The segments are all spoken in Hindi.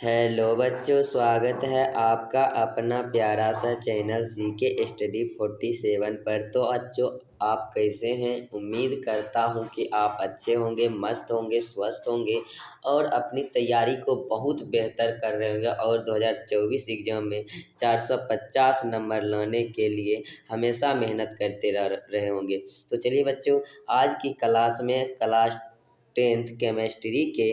हेलो बच्चों, स्वागत है आपका अपना प्यारा सा चैनल सीके स्टडी 47 पर। तो बच्चों, आप कैसे हैं? उम्मीद करता हूं कि आप अच्छे होंगे, मस्त होंगे, स्वस्थ होंगे और अपनी तैयारी को बहुत बेहतर कर रहे होंगे और 2024 एग्ज़ाम में 450 नंबर लाने के लिए हमेशा मेहनत करते रहे होंगे। तो चलिए बच्चों, आज की क्लास में क्लास 10th केमिस्ट्री के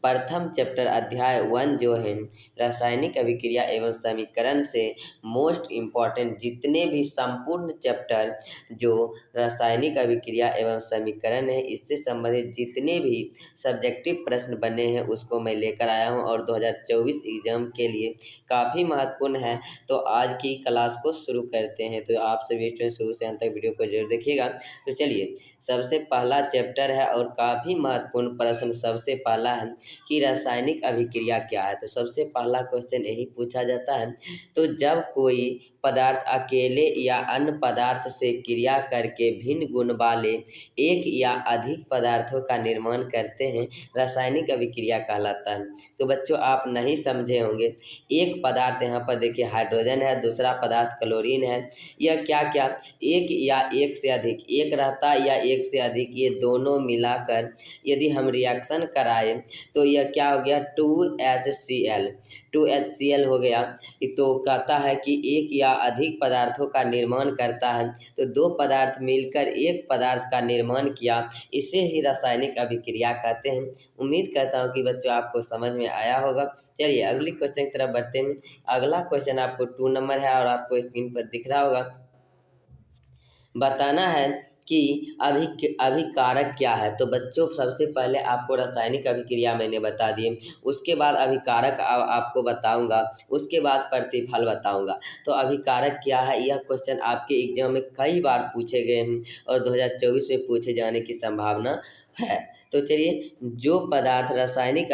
प्रथम चैप्टर अध्याय 1 जो है रासायनिक अभिक्रिया एवं समीकरण से मोस्ट इम्पॉर्टेंट जितने भी संपूर्ण चैप्टर जो रासायनिक अभिक्रिया एवं समीकरण है इससे संबंधित जितने भी सब्जेक्टिव प्रश्न बने हैं उसको मैं लेकर आया हूं और 2024 एग्जाम के लिए काफ़ी महत्वपूर्ण है। तो आज की क्लास को शुरू करते हैं। तो आप सभी स्टूडेंट शुरू से अंत तक वीडियो को जरूर देखिएगा। तो चलिए, सबसे पहला चैप्टर है और काफ़ी महत्वपूर्ण प्रश्न सबसे पहला है कि रासायनिक अभिक्रिया क्या है। तो सबसे पहला क्वेश्चन यही पूछा जाता है, तो जब कोई पदार्थ अकेले या अन्य पदार्थ से क्रिया करके भिन्न गुण वाले एक या अधिक पदार्थों का निर्माण करते हैं, रासायनिक अभिक्रिया कहलाता है। तो बच्चों, आप नहीं समझे होंगे, एक पदार्थ यहाँ पर देखिए हाइड्रोजन है, दूसरा पदार्थ क्लोरीन है। यह क्या क्या एक या एक से अधिक, एक रहता या एक से अधिक, ये दोनों मिलाकर यदि हम रिएक्शन कराएं तो यह क्या हो गया 2HCl 2HCl हो गया। तो कहता है कि एक या अधिक पदार्थों का निर्माण करता है, तो दो पदार्थ मिलकर एक पदार्थ का निर्माण किया, इसे ही रासायनिक अभिक्रिया कहते हैं। उम्मीद करता हूँ कि बच्चों आपको समझ में आया होगा। चलिए अगली क्वेश्चन की तरफ बढ़ते हैं। अगला क्वेश्चन आपको 2 नंबर है और आपको स्क्रीन पर दिख रहा होगा। बताना है कि अभिकारक क्या है। तो बच्चों, सबसे पहले आपको रासायनिक अभिक्रिया मैंने बता दिए, उसके बाद अभिकारक आपको बताऊंगा, उसके बाद प्रतिफल बताऊंगा। तो अभिकारक क्या है, यह क्वेश्चन आपके एग्जाम में कई बार पूछे गए हैं और 2024 में पूछे जाने की संभावना है। तो चलिए, जो पदार्थ रासायनिक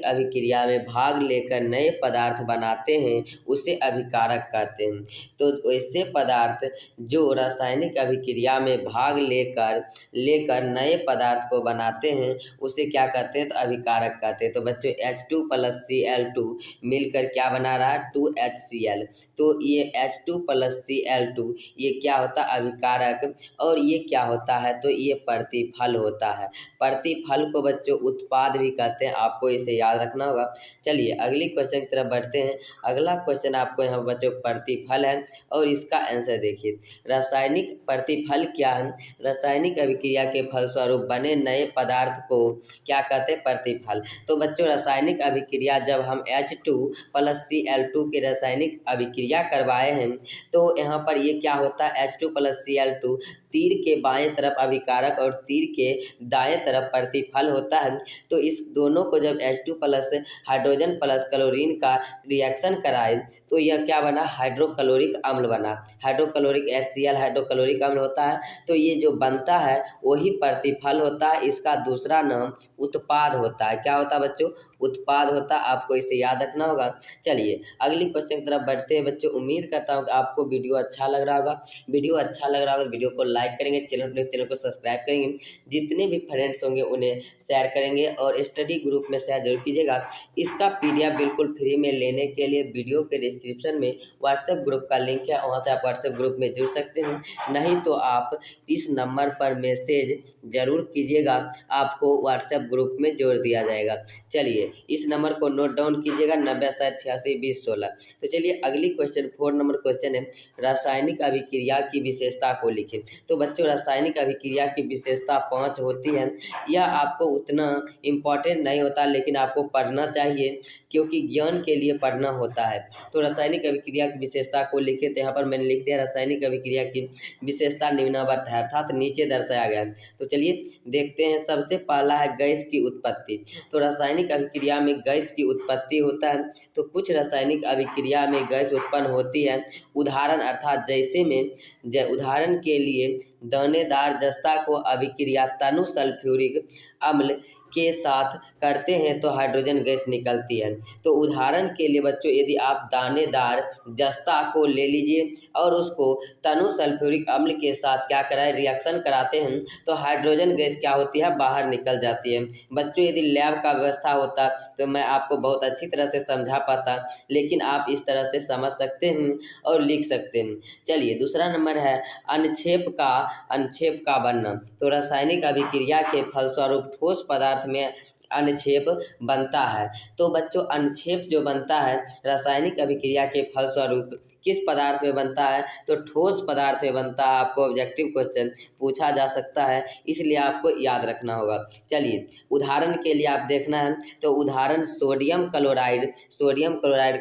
अभिक्रिया में भाग लेकर नए पदार्थ बनाते हैं उसे अभिकारक कहते हैं। तो ऐसे पदार्थ जो रासायनिक अभिक्रिया में भाग लेकर नए पदार्थ को बनाते हैं उसे क्या कहते हैं, तो अभिकारक कहते हैं। तो बच्चों, H2 + Cl2 मिलकर क्या बना रहा है 2HCl। तो ये H2 + Cl2 ये क्या होता है अभिकारक, और ये क्या होता है तो ये प्रतिफल होता है। प्रतिफल को बच्चों उत्पाद भी कहते हैं, आपको इसे याद रखना होगा। चलिए अगली क्वेश्चन की तरफ बढ़ते हैं। अगला क्वेश्चन आपको यहाँ बच्चों प्रतिफल है और इसका आंसर देखिए। रासायनिक प्रतिफल क्या है, रासायनिक अभिक्रिया के फलस्वरूप बने नए पदार्थ को क्या कहते हैं, प्रतिफल। तो बच्चों, रासायनिक अभिक्रिया जब हम H2 + Cl2 के रासायनिक अभिक्रिया करवाए हैं तो यहाँ पर ये क्या होता है H2 + Cl2 तीर के बाएं तरफ अभिकारक और तीर के दाएं तरफ प्रतिफल होता है। तो इस दोनों को जब H2 plus hydrogen plus chlorine का रिएक्शन कराए तो यह क्या बना, हाइड्रोक्लोरिक अम्ल बना। हाइड्रोक्लोरिक HCl हाइड्रोक्लोरिक अम्ल होता है। तो ये जो बनता है वही प्रतिफल होता है। इसका दूसरा नाम उत्पाद होता है। क्या होता है बच्चों, उत्पाद होता है। आपको इसे याद रखना होगा। चलिए अगली क्वेश्चन की तरफ बढ़ते हैं। बच्चों, उम्मीद करता हूँ कि आपको वीडियो अच्छा लग रहा होगा। वीडियो अच्छा लग रहा होगा वीडियो को लाइक करेंगे, चैनल को सब्सक्राइब करेंगे, जितने भी फ्रेंड्स होंगे उन्हें शेयर करेंगे और स्टडी ग्रुप में शेयर जरूर कीजिएगा। इसका PDF बिल्कुल फ्री में लेने के लिए वीडियो के डिस्क्रिप्शन में व्हाट्सएप ग्रुप का लिंक है, वहाँ से आप व्हाट्सएप ग्रुप में जुड़ सकते हैं। नहीं तो आप इस नंबर पर मैसेज जरूर कीजिएगा, आपको व्हाट्सएप ग्रुप में जोड़ दिया जाएगा। चलिए इस नंबर को नोट डाउन कीजिएगा 9086862016। तो चलिए अगली क्वेश्चन 4 नंबर क्वेश्चन है, रासायनिक अभिक्रिया की विशेषता को लिखें। तो बच्चों, रासायनिक अभिक्रिया की विशेषता 5 होती है। यह आपको उतना इम्पोर्टेंट नहीं होता लेकिन आपको पढ़ना चाहिए क्योंकि ज्ञान के लिए पढ़ना होता है। तो रासायनिक अभिक्रिया की विशेषता को लिखे, तो यहाँ पर मैंने लिख दिया रासायनिक अभिक्रिया की विशेषता निम्नवत है, अर्थात नीचे दर्शाया गया है। तो चलिए देखते हैं। सबसे पहला है गैस की उत्पत्ति। तो रासायनिक अभिक्रिया में गैस की उत्पत्ति होता है। तो कुछ रासायनिक अभिक्रिया में गैस उत्पन्न होती है। उदाहरण अर्थात जैसे में उदाहरण के लिए दानेदार जस्ता को अभिक्रिया तनु सल्फ्यूरिक अम्ल के साथ करते हैं तो हाइड्रोजन गैस निकलती है। तो उदाहरण के लिए बच्चों, यदि आप दानेदार जस्ता को ले लीजिए और उसको तनु सल्फ्यूरिक अम्ल के साथ क्या कराएं, रिएक्शन कराते हैं तो हाइड्रोजन गैस क्या होती है, बाहर निकल जाती है। बच्चों यदि लैब का व्यवस्था होता तो मैं आपको बहुत अच्छी तरह से समझा पाता, लेकिन आप इस तरह से समझ सकते हैं और लिख सकते हैं। चलिए दूसरा नंबर है अनक्षेप का बनना। तो रासायनिक अभिक्रिया के फलस्वरूप ठोस पदार्थ में अनक्षेप बनता है। तो बच्चों अनक्षेप जो बनता है रासायनिक अभिक्रिया के फलस्वरूप किस पदार्थ में बनता है, तो ठोस पदार्थ में बनता है। आपको ऑब्जेक्टिव क्वेश्चन पूछा जा सकता है, इसलिए आपको याद रखना होगा। चलिए उदाहरण के लिए आप देखना है, तो उदाहरण सोडियम क्लोराइड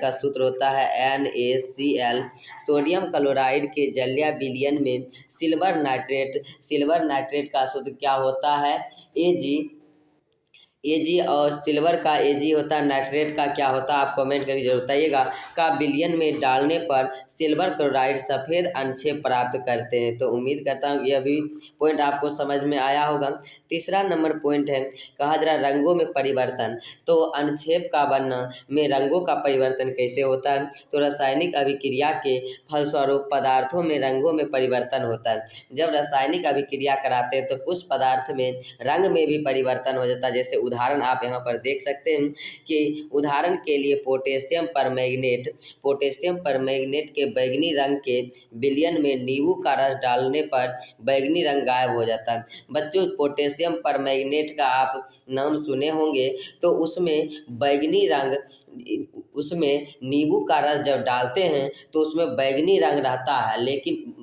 का सूत्र होता है NaCl। सोडियम क्लोराइड के जलीय विलयन में सिल्वर नाइट्रेट का सूत्र क्या होता है, Ag, और सिल्वर का Ag होता है, नाइट्रेट का क्या होता है, आप कमेंट करके जरूर बताइएगा। का विलयन में डालने पर सिल्वर क्लोराइड सफ़ेद अनक्षेप प्राप्त करते हैं। तो उम्मीद करता हूँ यह भी पॉइंट आपको समझ में आया होगा। तीसरा नंबर पॉइंट है, कहा जरा रंगों में परिवर्तन। तो अनक्षेप का बनना में रंगों का परिवर्तन कैसे होता है, तो रासायनिक अभिक्रिया के फलस्वरूप पदार्थों में रंगों में परिवर्तन होता है। जब रासायनिक अभिक्रिया कराते हैं तो कुछ पदार्थ में रंग में भी परिवर्तन हो जाता है। जैसे उदाहरण आप यहाँ पर देख सकते हैं कि उदाहरण के लिए पोटेशियम परमैंगनेट के बैंगनी रंग के विलयन में नींबू का रस डालने पर बैंगनी रंग गायब हो जाता है। बच्चों पोटेशियम परमैंगनेट का आप नाम सुने होंगे, तो उसमें नींबू का रस जब डालते हैं तो उसमें बैंगनी रंग रहता है, लेकिन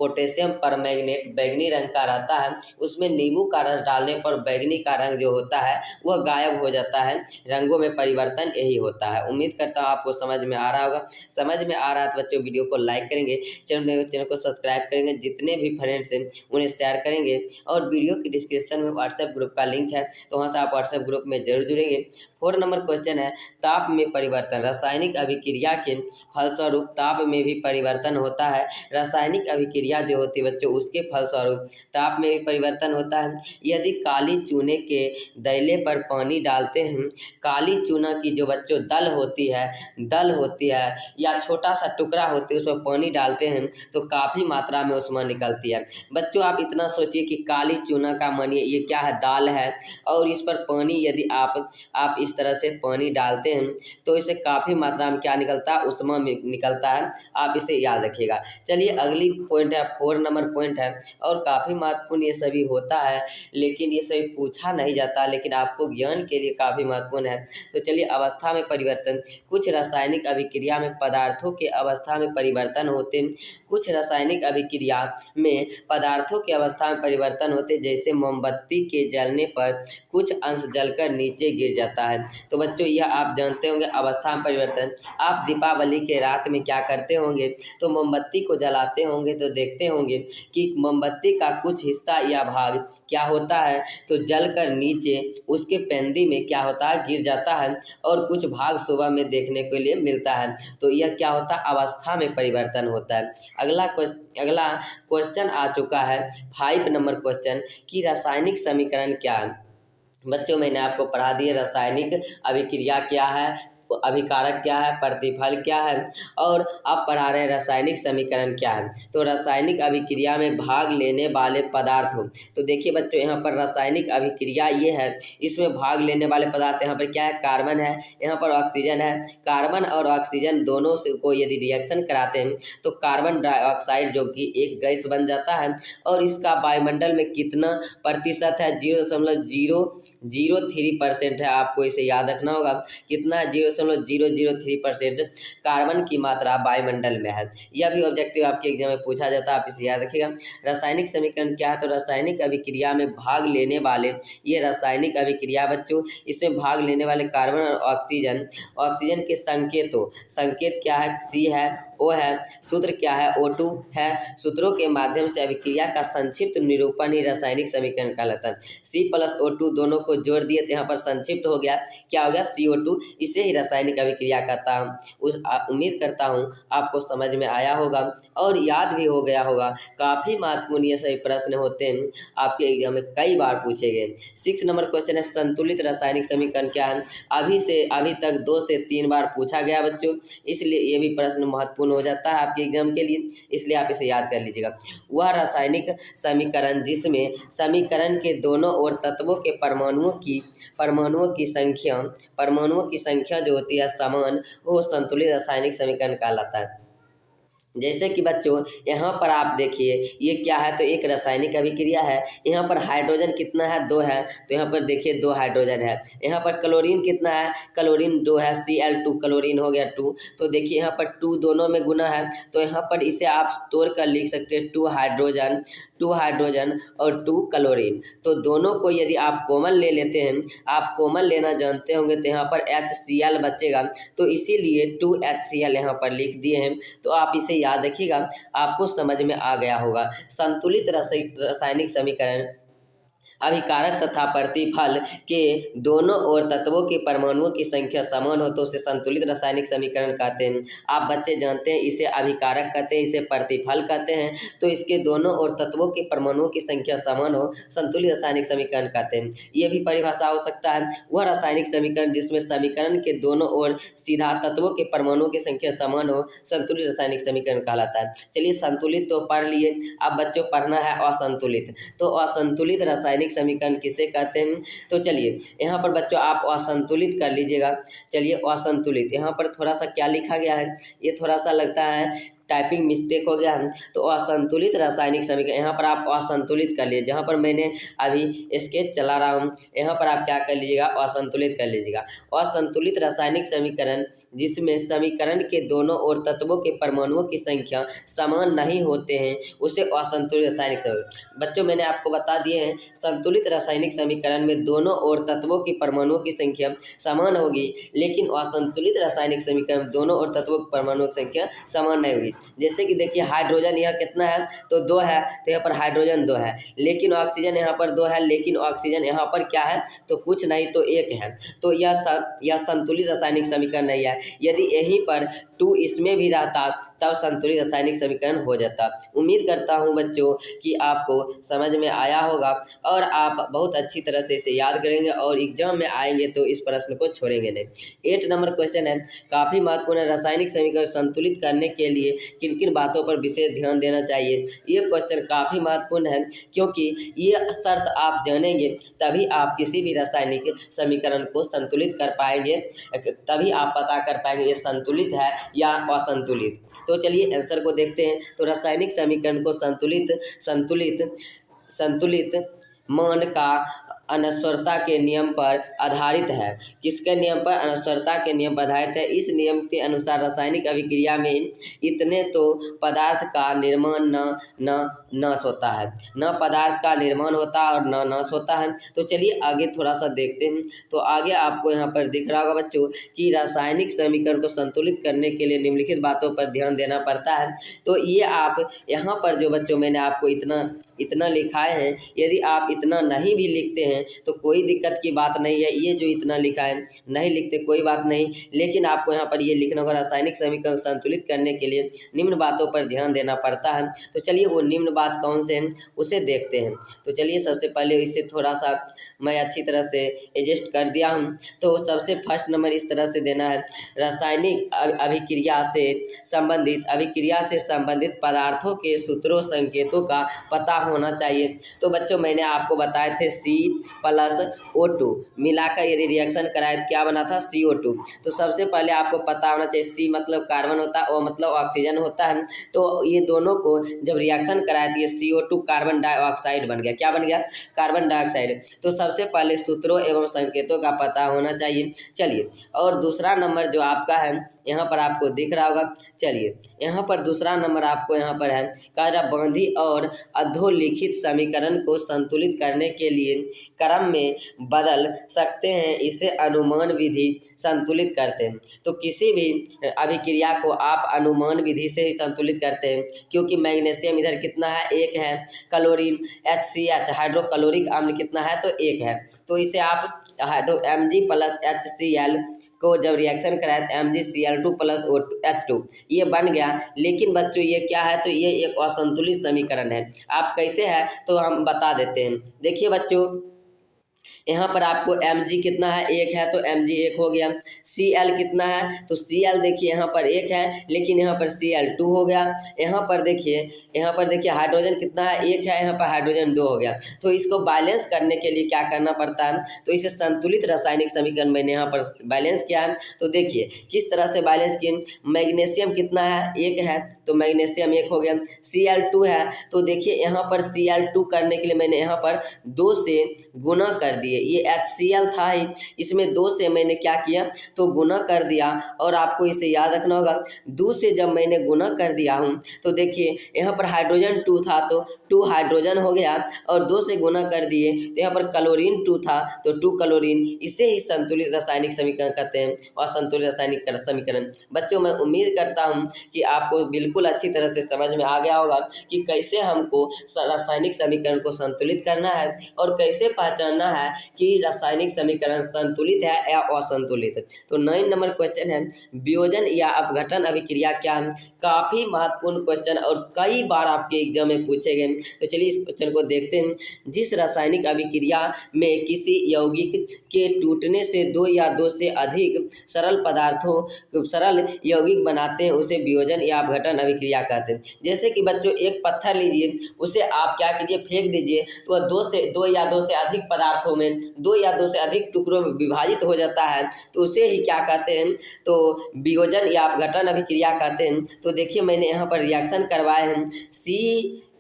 पोटेशियम परमैंगनेट बैंगनी रंग का रहता है, उसमें नींबू का रस डालने पर बैंगनी का रंग जो होता है वह गायब हो जाता है। रंगों में परिवर्तन यही होता है। उम्मीद करता हूँ आपको समझ में आ रहा होगा। समझ में आ रहा है तो बच्चों वीडियो को लाइक करेंगे, चैनल को सब्सक्राइब करेंगे, जितने भी फ्रेंड्स हैं उन्हें शेयर करेंगे, और वीडियो की डिस्क्रिप्शन में व्हाट्सएप ग्रुप का लिंक है, तो वहाँ से आप व्हाट्सएप ग्रुप में जरूर जुड़ेंगे। 4 नंबर क्वेश्चन है, ताप में परिवर्तन। रासायनिक अभिक्रिया के फलस्वरूप ताप में भी परिवर्तन होता है। रासायनिक अभिक्रिया जो होती है बच्चों, उसके फलस्वरूप ताप में भी परिवर्तन होता है। यदि काली चूने के दैले पर पानी डालते हैं, काली चूना की जो बच्चों दल होती है या छोटा सा टुकड़ा होती है, उसमें पानी डालते हैं तो काफ़ी मात्रा में उसमें निकलती है। बच्चों आप इतना सोचिए कि काली चूना का मानिए ये क्या है, दाल है, और इस पर पानी यदि आप इस तरह से पानी डालते हैं तो इससे काफ़ी मात्रा में क्या निकलता है, उष्मा निकलता है। आप इसे याद रखिएगा। चलिए अगली पॉइंट है, 4 नंबर पॉइंट है, और काफ़ी महत्वपूर्ण ये सभी होता है, लेकिन ये सभी पूछा नहीं जाता, लेकिन आपको ज्ञान के लिए काफ़ी महत्वपूर्ण है। तो चलिए अवस्था में परिवर्तन। कुछ रासायनिक अभिक्रिया में पदार्थों के अवस्था में परिवर्तन होते हैं। कुछ रासायनिक अभिक्रिया में पदार्थों के अवस्था में परिवर्तन होते, जैसे मोमबत्ती के जलने पर कुछ अंश जलकर नीचे गिर जाता है। तो बच्चों यह आप जानते होंगे अवस्था में परिवर्तन। आप दीपावली के रात में क्या करते होंगे, तो मोमबत्ती को जलाते होंगे तो देखते होंगे कि मोमबत्ती का कुछ हिस्सा या भाग क्या होता है, तो जलकर नीचे उसके पेंदी में क्या होता है, गिर जाता है, और कुछ भाग सुबह में देखने के लिए मिलता है। तो यह क्या होता है, अवस्था में परिवर्तन होता है। अगला क्वेश्चन आ चुका है 5 नंबर क्वेश्चन, कि रासायनिक समीकरण क्या है। बच्चों मैंने आपको पढ़ा दिया रासायनिक अभिक्रिया क्या है, अभिकारक क्या है, प्रतिफल क्या है, और आप पढ़ा रहे हैं रासायनिक समीकरण क्या है। तो रासायनिक अभिक्रिया में भाग लेने वाले पदार्थ हो, तो देखिए बच्चों यहाँ पर रासायनिक अभिक्रिया ये है, इसमें भाग लेने वाले पदार्थ यहाँ पर क्या है, कार्बन है, यहाँ पर ऑक्सीजन है। कार्बन और ऑक्सीजन दोनों से को यदि रिएक्शन कराते हैं तो कार्बन डाइऑक्साइड जो कि एक गैस बन जाता है, और इसका वायुमंडल में कितना प्रतिशत है, 0.003% है। आपको इसे याद रखना होगा, कितना है, 0.003% कार्बन की मात्रा वायुमंडल में है। यह भी ऑब्जेक्टिव आपके एग्जाम में पूछा जाता है, आप इसे याद रखिएगा। रासायनिक समीकरण क्या है, तो रासायनिक अभिक्रिया में भाग लेने वाले, ये रासायनिक अभिक्रिया बच्चों, इसमें भाग लेने वाले कार्बन और ऑक्सीजन के संकेत क्या है, C है, O है, सूत्र क्या है, O2 है। सूत्रों के माध्यम से अभिक्रिया का संक्षिप्त निरूपण ही रासायनिक समीकरण कहलाता है। C प्लस O2 दोनों को जोड़ दिए तो यहाँ पर संक्षिप्त हो गया, क्या हो गया, CO2। इसे ही रासायनिक अभिक्रिया कहता हूँ। उम्मीद करता हूँ आपको समझ में आया होगा और याद भी हो गया होगा। काफ़ी महत्वपूर्ण ये सभी प्रश्न होते हैं, आपके एग्जाम में कई बार पूछे गए। 6 नंबर क्वेश्चन है, संतुलित रासायनिक समीकरण क्या है। अभी तक 2 से 3 बार पूछा गया बच्चों, इसलिए ये भी प्रश्न महत्वपूर्ण हो जाता है आपके एग्जाम के लिए, इसलिए आप इसे याद कर लीजिएगा। वह रासायनिक समीकरण जिसमें समीकरण के दोनों ओर तत्वों के परमाणुओं की संख्या जो होती है समान, वो संतुलित रासायनिक समीकरण कहलाता है। जैसे कि बच्चों यहाँ पर आप देखिए, ये क्या है, तो एक रासायनिक अभिक्रिया है। यहाँ पर हाइड्रोजन कितना है, 2 है, तो यहाँ पर देखिए 2 हाइड्रोजन है। यहाँ पर क्लोरीन कितना है, क्लोरीन 2 है, Cl2 क्लोरीन हो गया 2। तो देखिए यहाँ पर 2 दोनों में गुना है, तो यहाँ पर इसे आप तोड़ कर लिख सकते हैं 2 हाइड्रोजन और 2 क्लोरीन। तो दोनों को यदि आप कॉमन ले लेते हैं, आप कॉमन लेना जानते होंगे, तो यहाँ पर HCl बचेगा, तो इसीलिए 2HCl यहाँ पर लिख दिए हैं। तो आप इसे याद रखिएगा, आपको समझ में आ गया होगा। संतुलित रासायनिक समीकरण अभिकारक तथा प्रतिफल के दोनों ओर तत्वों के परमाणुओं की संख्या समान हो तो उसे संतुलित रासायनिक समीकरण कहते हैं। आप बच्चे जानते हैं इसे अभिकारक कहते हैं, इसे प्रतिफल कहते हैं। तो इसके दोनों ओर तत्वों के परमाणुओं की संख्या समान हो, संतुलित रासायनिक समीकरण कहते हैं। ये भी परिभाषा हो सकता है, वह रासायनिक समीकरण जिसमें समीकरण के दोनों ओर सीधा तत्वों के परमाणुओं की संख्या समान हो, संतुलित रासायनिक समीकरण कहलाता है। चलिए, संतुलित तो पढ़ लिए, अब बच्चों पढ़ना है असंतुलित। तो असंतुलित रासायनिक समीकरण किसे कहते हैं, तो चलिए यहाँ पर बच्चों आप असंतुलित कर लीजिएगा। चलिए असंतुलित, यहाँ पर थोड़ा सा क्या लिखा गया है, ये थोड़ा सा लगता है टाइपिंग मिस्टेक हो गया है। तो असंतुलित रासायनिक समीकरण, यहाँ पर आप असंतुलित कर लिए, जहाँ पर मैंने अभी स्केच चला रहा हूँ, यहाँ पर आप क्या कर लीजिएगा, असंतुलित कर लीजिएगा। असंतुलित रासायनिक समीकरण जिसमें समीकरण के दोनों ओर तत्वों के परमाणुओं की संख्या समान नहीं होते हैं, उसे असंतुलित रासायनिक समीकरण। बच्चों मैंने आपको बता दिए हैं, संतुलित रासायनिक समीकरण में दोनों ओर तत्वों के परमाणुओं की संख्या समान होगी, लेकिन असंतुलित रासायनिक समीकरण में दोनों ओर तत्वों के परमाणुओं की संख्या समान नहीं होगी। जैसे कि देखिए हाइड्रोजन यहाँ कितना है, तो 2 है, तो यहाँ पर हाइड्रोजन 2 है, लेकिन ऑक्सीजन यहाँ पर 2 है, लेकिन ऑक्सीजन यहाँ पर क्या है, तो कुछ नहीं तो 1 है। तो यह संतुलित रासायनिक समीकरण नहीं है। यदि यहीं पर 2 इसमें भी रहता तब संतुलित रासायनिक समीकरण हो जाता। उम्मीद करता हूँ बच्चों कि आपको समझ में आया होगा और आप बहुत अच्छी तरह से इसे याद करेंगे और एग्जाम में आएंगे तो इस प्रश्न को छोड़ेंगे नहीं। 8 नंबर क्वेश्चन है, काफ़ी महत्वपूर्ण है, रासायनिक समीकरण संतुलित करने के लिए किन किन बातों पर विशेष ध्यान देना चाहिए। ये क्वेश्चन काफ़ी महत्वपूर्ण है, क्योंकि ये शर्त आप जानेंगे तभी आप किसी भी रासायनिक समीकरण को संतुलित कर पाएंगे, तभी आप पता कर पाएंगे ये संतुलित है या असंतुलित। तो चलिए आंसर को देखते हैं। तो रासायनिक समीकरण को संतुलित मान का अनश्वरता के नियम पर आधारित है। किसके नियम पर, अनश्वरता के नियम पर आधारित है। इस नियम के अनुसार रासायनिक अभिक्रिया में इतने तो पदार्थ का निर्माण न नाश होता है, न पदार्थ का निर्माण होता है और न नाश होता है। तो चलिए आगे थोड़ा सा देखते हैं। तो आगे आपको यहाँ पर दिख रहा होगा बच्चों कि रासायनिक समीकरण को संतुलित करने के लिए निम्नलिखित बातों पर ध्यान देना पड़ता है। तो ये आप यहाँ पर जो बच्चों मैंने आपको इतना लिखाए हैं, यदि आप इतना नहीं भी लिखते हैं तो कोई दिक्कत की बात नहीं है। ये जो इतना लिखा है नहीं लिखते कोई बात नहीं, लेकिन आपको यहाँ पर ये लिखना होगा, रासायनिक समीकरण संतुलित करने के लिए निम्न बातों पर ध्यान देना पड़ता है। तो चलिए वो निम्न बात कौन से हैं उसे देखते हैं। तो चलिए सबसे पहले इसे थोड़ा सा मैं अच्छी तरह से एडजस्ट कर दिया हूँ। तो सबसे फर्स्ट नंबर इस तरह से देना है, रासायनिक अभिक्रिया से संबंधित पदार्थों के सूत्रों संकेतों का पता होना चाहिए। तो बच्चों मैंने आपको बताए थे C+O2 मिलाकर यदि रिएक्शन कराए तो क्या बना था, CO2। तो सबसे पहले आपको पता होना चाहिए C मतलब कार्बन होता है, O मतलब ऑक्सीजन होता है। तो ये दोनों को जब रिएक्शन कराए तो ये CO2 कार्बन डाइऑक्साइड बन गया। क्या बन गया, कार्बन डाइऑक्साइड। तो सबसे पहले सूत्रों एवं संकेतों का पता होना चाहिए। चलिए, और दूसरा नंबर जो आपका है यहाँ पर आपको दिख रहा होगा। चलिए यहाँ पर दूसरा नंबर आपको यहाँ पर है, कह रहा बांधी और अधोलिखित समीकरण को संतुलित करने के लिए क्रम में बदल सकते हैं, इसे अनुमान विधि संतुलित करते हैं। तो किसी भी अभिक्रिया को आप अनुमान विधि से ही संतुलित करते हैं, क्योंकि मैग्नीशियम इधर कितना है, 1 है, क्लोरीन HCH हाइड्रोक्लोरिक अम्ल कितना है, तो 1 है। तो इसे आप Mg + HCl को जब रिएक्शन कराए MgCl2 + H2 ये बन गया। लेकिन बच्चों ये क्या है, तो ये एक असंतुलित समीकरण है। आप कैसे है तो हम बता देते हैं। देखिए बच्चों, यहाँ पर आपको Mg कितना है, 1 है, तो Mg 1 हो गया। Cl कितना है, तो Cl देखिए यहाँ पर 1 है, लेकिन यहाँ पर Cl2 हो गया। यहाँ पर देखिए हाइड्रोजन कितना है, 1 है, यहाँ पर हाइड्रोजन 2 हो गया। तो इसको बैलेंस करने के लिए क्या करना पड़ता है, तो इसे संतुलित रासायनिक समीकरण मैंने यहाँ पर बैलेंस किया है। तो देखिए किस तरह से बैलेंस किए। मैग्नीशियम कितना है, 1 है, तो मैग्नीशियम 1 हो गया। Cl2 है, तो देखिए यहाँ पर Cl2 करने के लिए मैंने यहाँ पर 2 से गुना कर दिए। ये HCl था ही, इसमें 2 से मैंने क्या किया, तो गुना कर दिया। और आपको इसे याद रखना होगा, 2 से जब मैंने गुना कर दिया हूँ, तो देखिए यहाँ पर हाइड्रोजन 2 था, तो 2 हाइड्रोजन हो गया, और 2 से गुना कर दिए तो यहाँ पर क्लोरीन 2 था, तो 2 क्लोरीन। इसे ही संतुलित रासायनिक समीकरण कहते हैं, और संतुलित रासायनिक समीकरण। बच्चों मैं उम्मीद करता हूँ कि आपको बिल्कुल अच्छी तरह से समझ में आ गया होगा कि कैसे हमको रासायनिक समीकरण को संतुलित करना है, और कैसे पहचानना है कि रासायनिक समीकरण संतुलित है या असंतुलित। तो 9 नंबर क्वेश्चन है, वियोजन या अपघटन अभिक्रिया क्या है। काफ़ी महत्वपूर्ण क्वेश्चन और कई बार आपके एग्जाम में पूछे गए। तो चलिए इस क्वेश्चन को देखते हैं। जिस रासायनिक अभिक्रिया में किसी यौगिक के टूटने से 2 या 2 से अधिक सरल यौगिक बनाते हैं, उसे वियोजन या अपघटन अभिक्रिया कहते हैं। जैसे कि बच्चों एक पत्थर लीजिए, उसे आप क्या कीजिए, फेंक दीजिए, तो वह 2 या 2 से अधिक पदार्थों में, 2 या 2 से अधिक टुकड़ों में विभाजित हो जाता है, तो उसे ही क्या कहते हैं, तो वियोजन या अपघटन अभिक्रिया कहते हैं। तो देखिए मैंने यहाँ पर रिएक्शन करवाए हैं,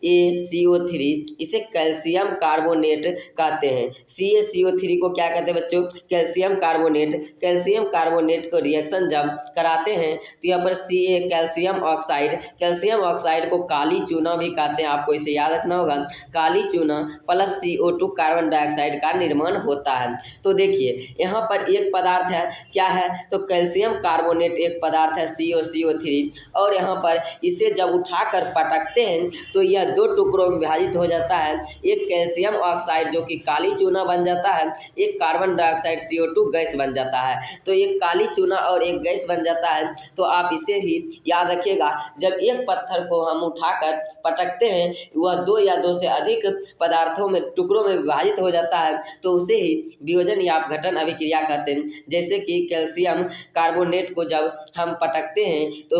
CaCO3, इसे कैल्शियम कार्बोनेट कहते हैं। CaCO3 को क्या कहते हैं बच्चों, कैल्शियम कार्बोनेट। कैल्शियम कार्बोनेट को रिएक्शन जब कराते हैं तो यहाँ पर कैल्शियम ऑक्साइड को काली चूना भी कहते हैं, आपको इसे याद रखना होगा। काली चूना + CO2 कार्बन डाइऑक्साइड का निर्माण होता है। तो देखिए यहाँ पर एक पदार्थ है, क्या है, तो कैल्शियम कार्बोनेट एक पदार्थ है CaCO3, और यहाँ पर इसे जब उठाकर पटकते हैं तो यह 2 टुकड़ों में विभाजित हो जाता है। एक कैल्शियम ऑक्साइड जो कि काली चूना बन जाता है, एक कार्बन डाइऑक्साइड CO2 गैस बन जाता है। तो एक काली चूना और एक गैस बन जाता है। तो आप इसे ही याद रखिएगा, जब एक पत्थर को हम उठाकर पटकते हैं, वह 2 या 2 से अधिक पदार्थों में, टुकड़ों में विभाजित हो जाता है, तो उसे ही वियोजन या अपघटन अभिक्रिया कहते हैं। जैसे कि कैल्शियम कार्बोनेट को जब हम पटकते हैं तो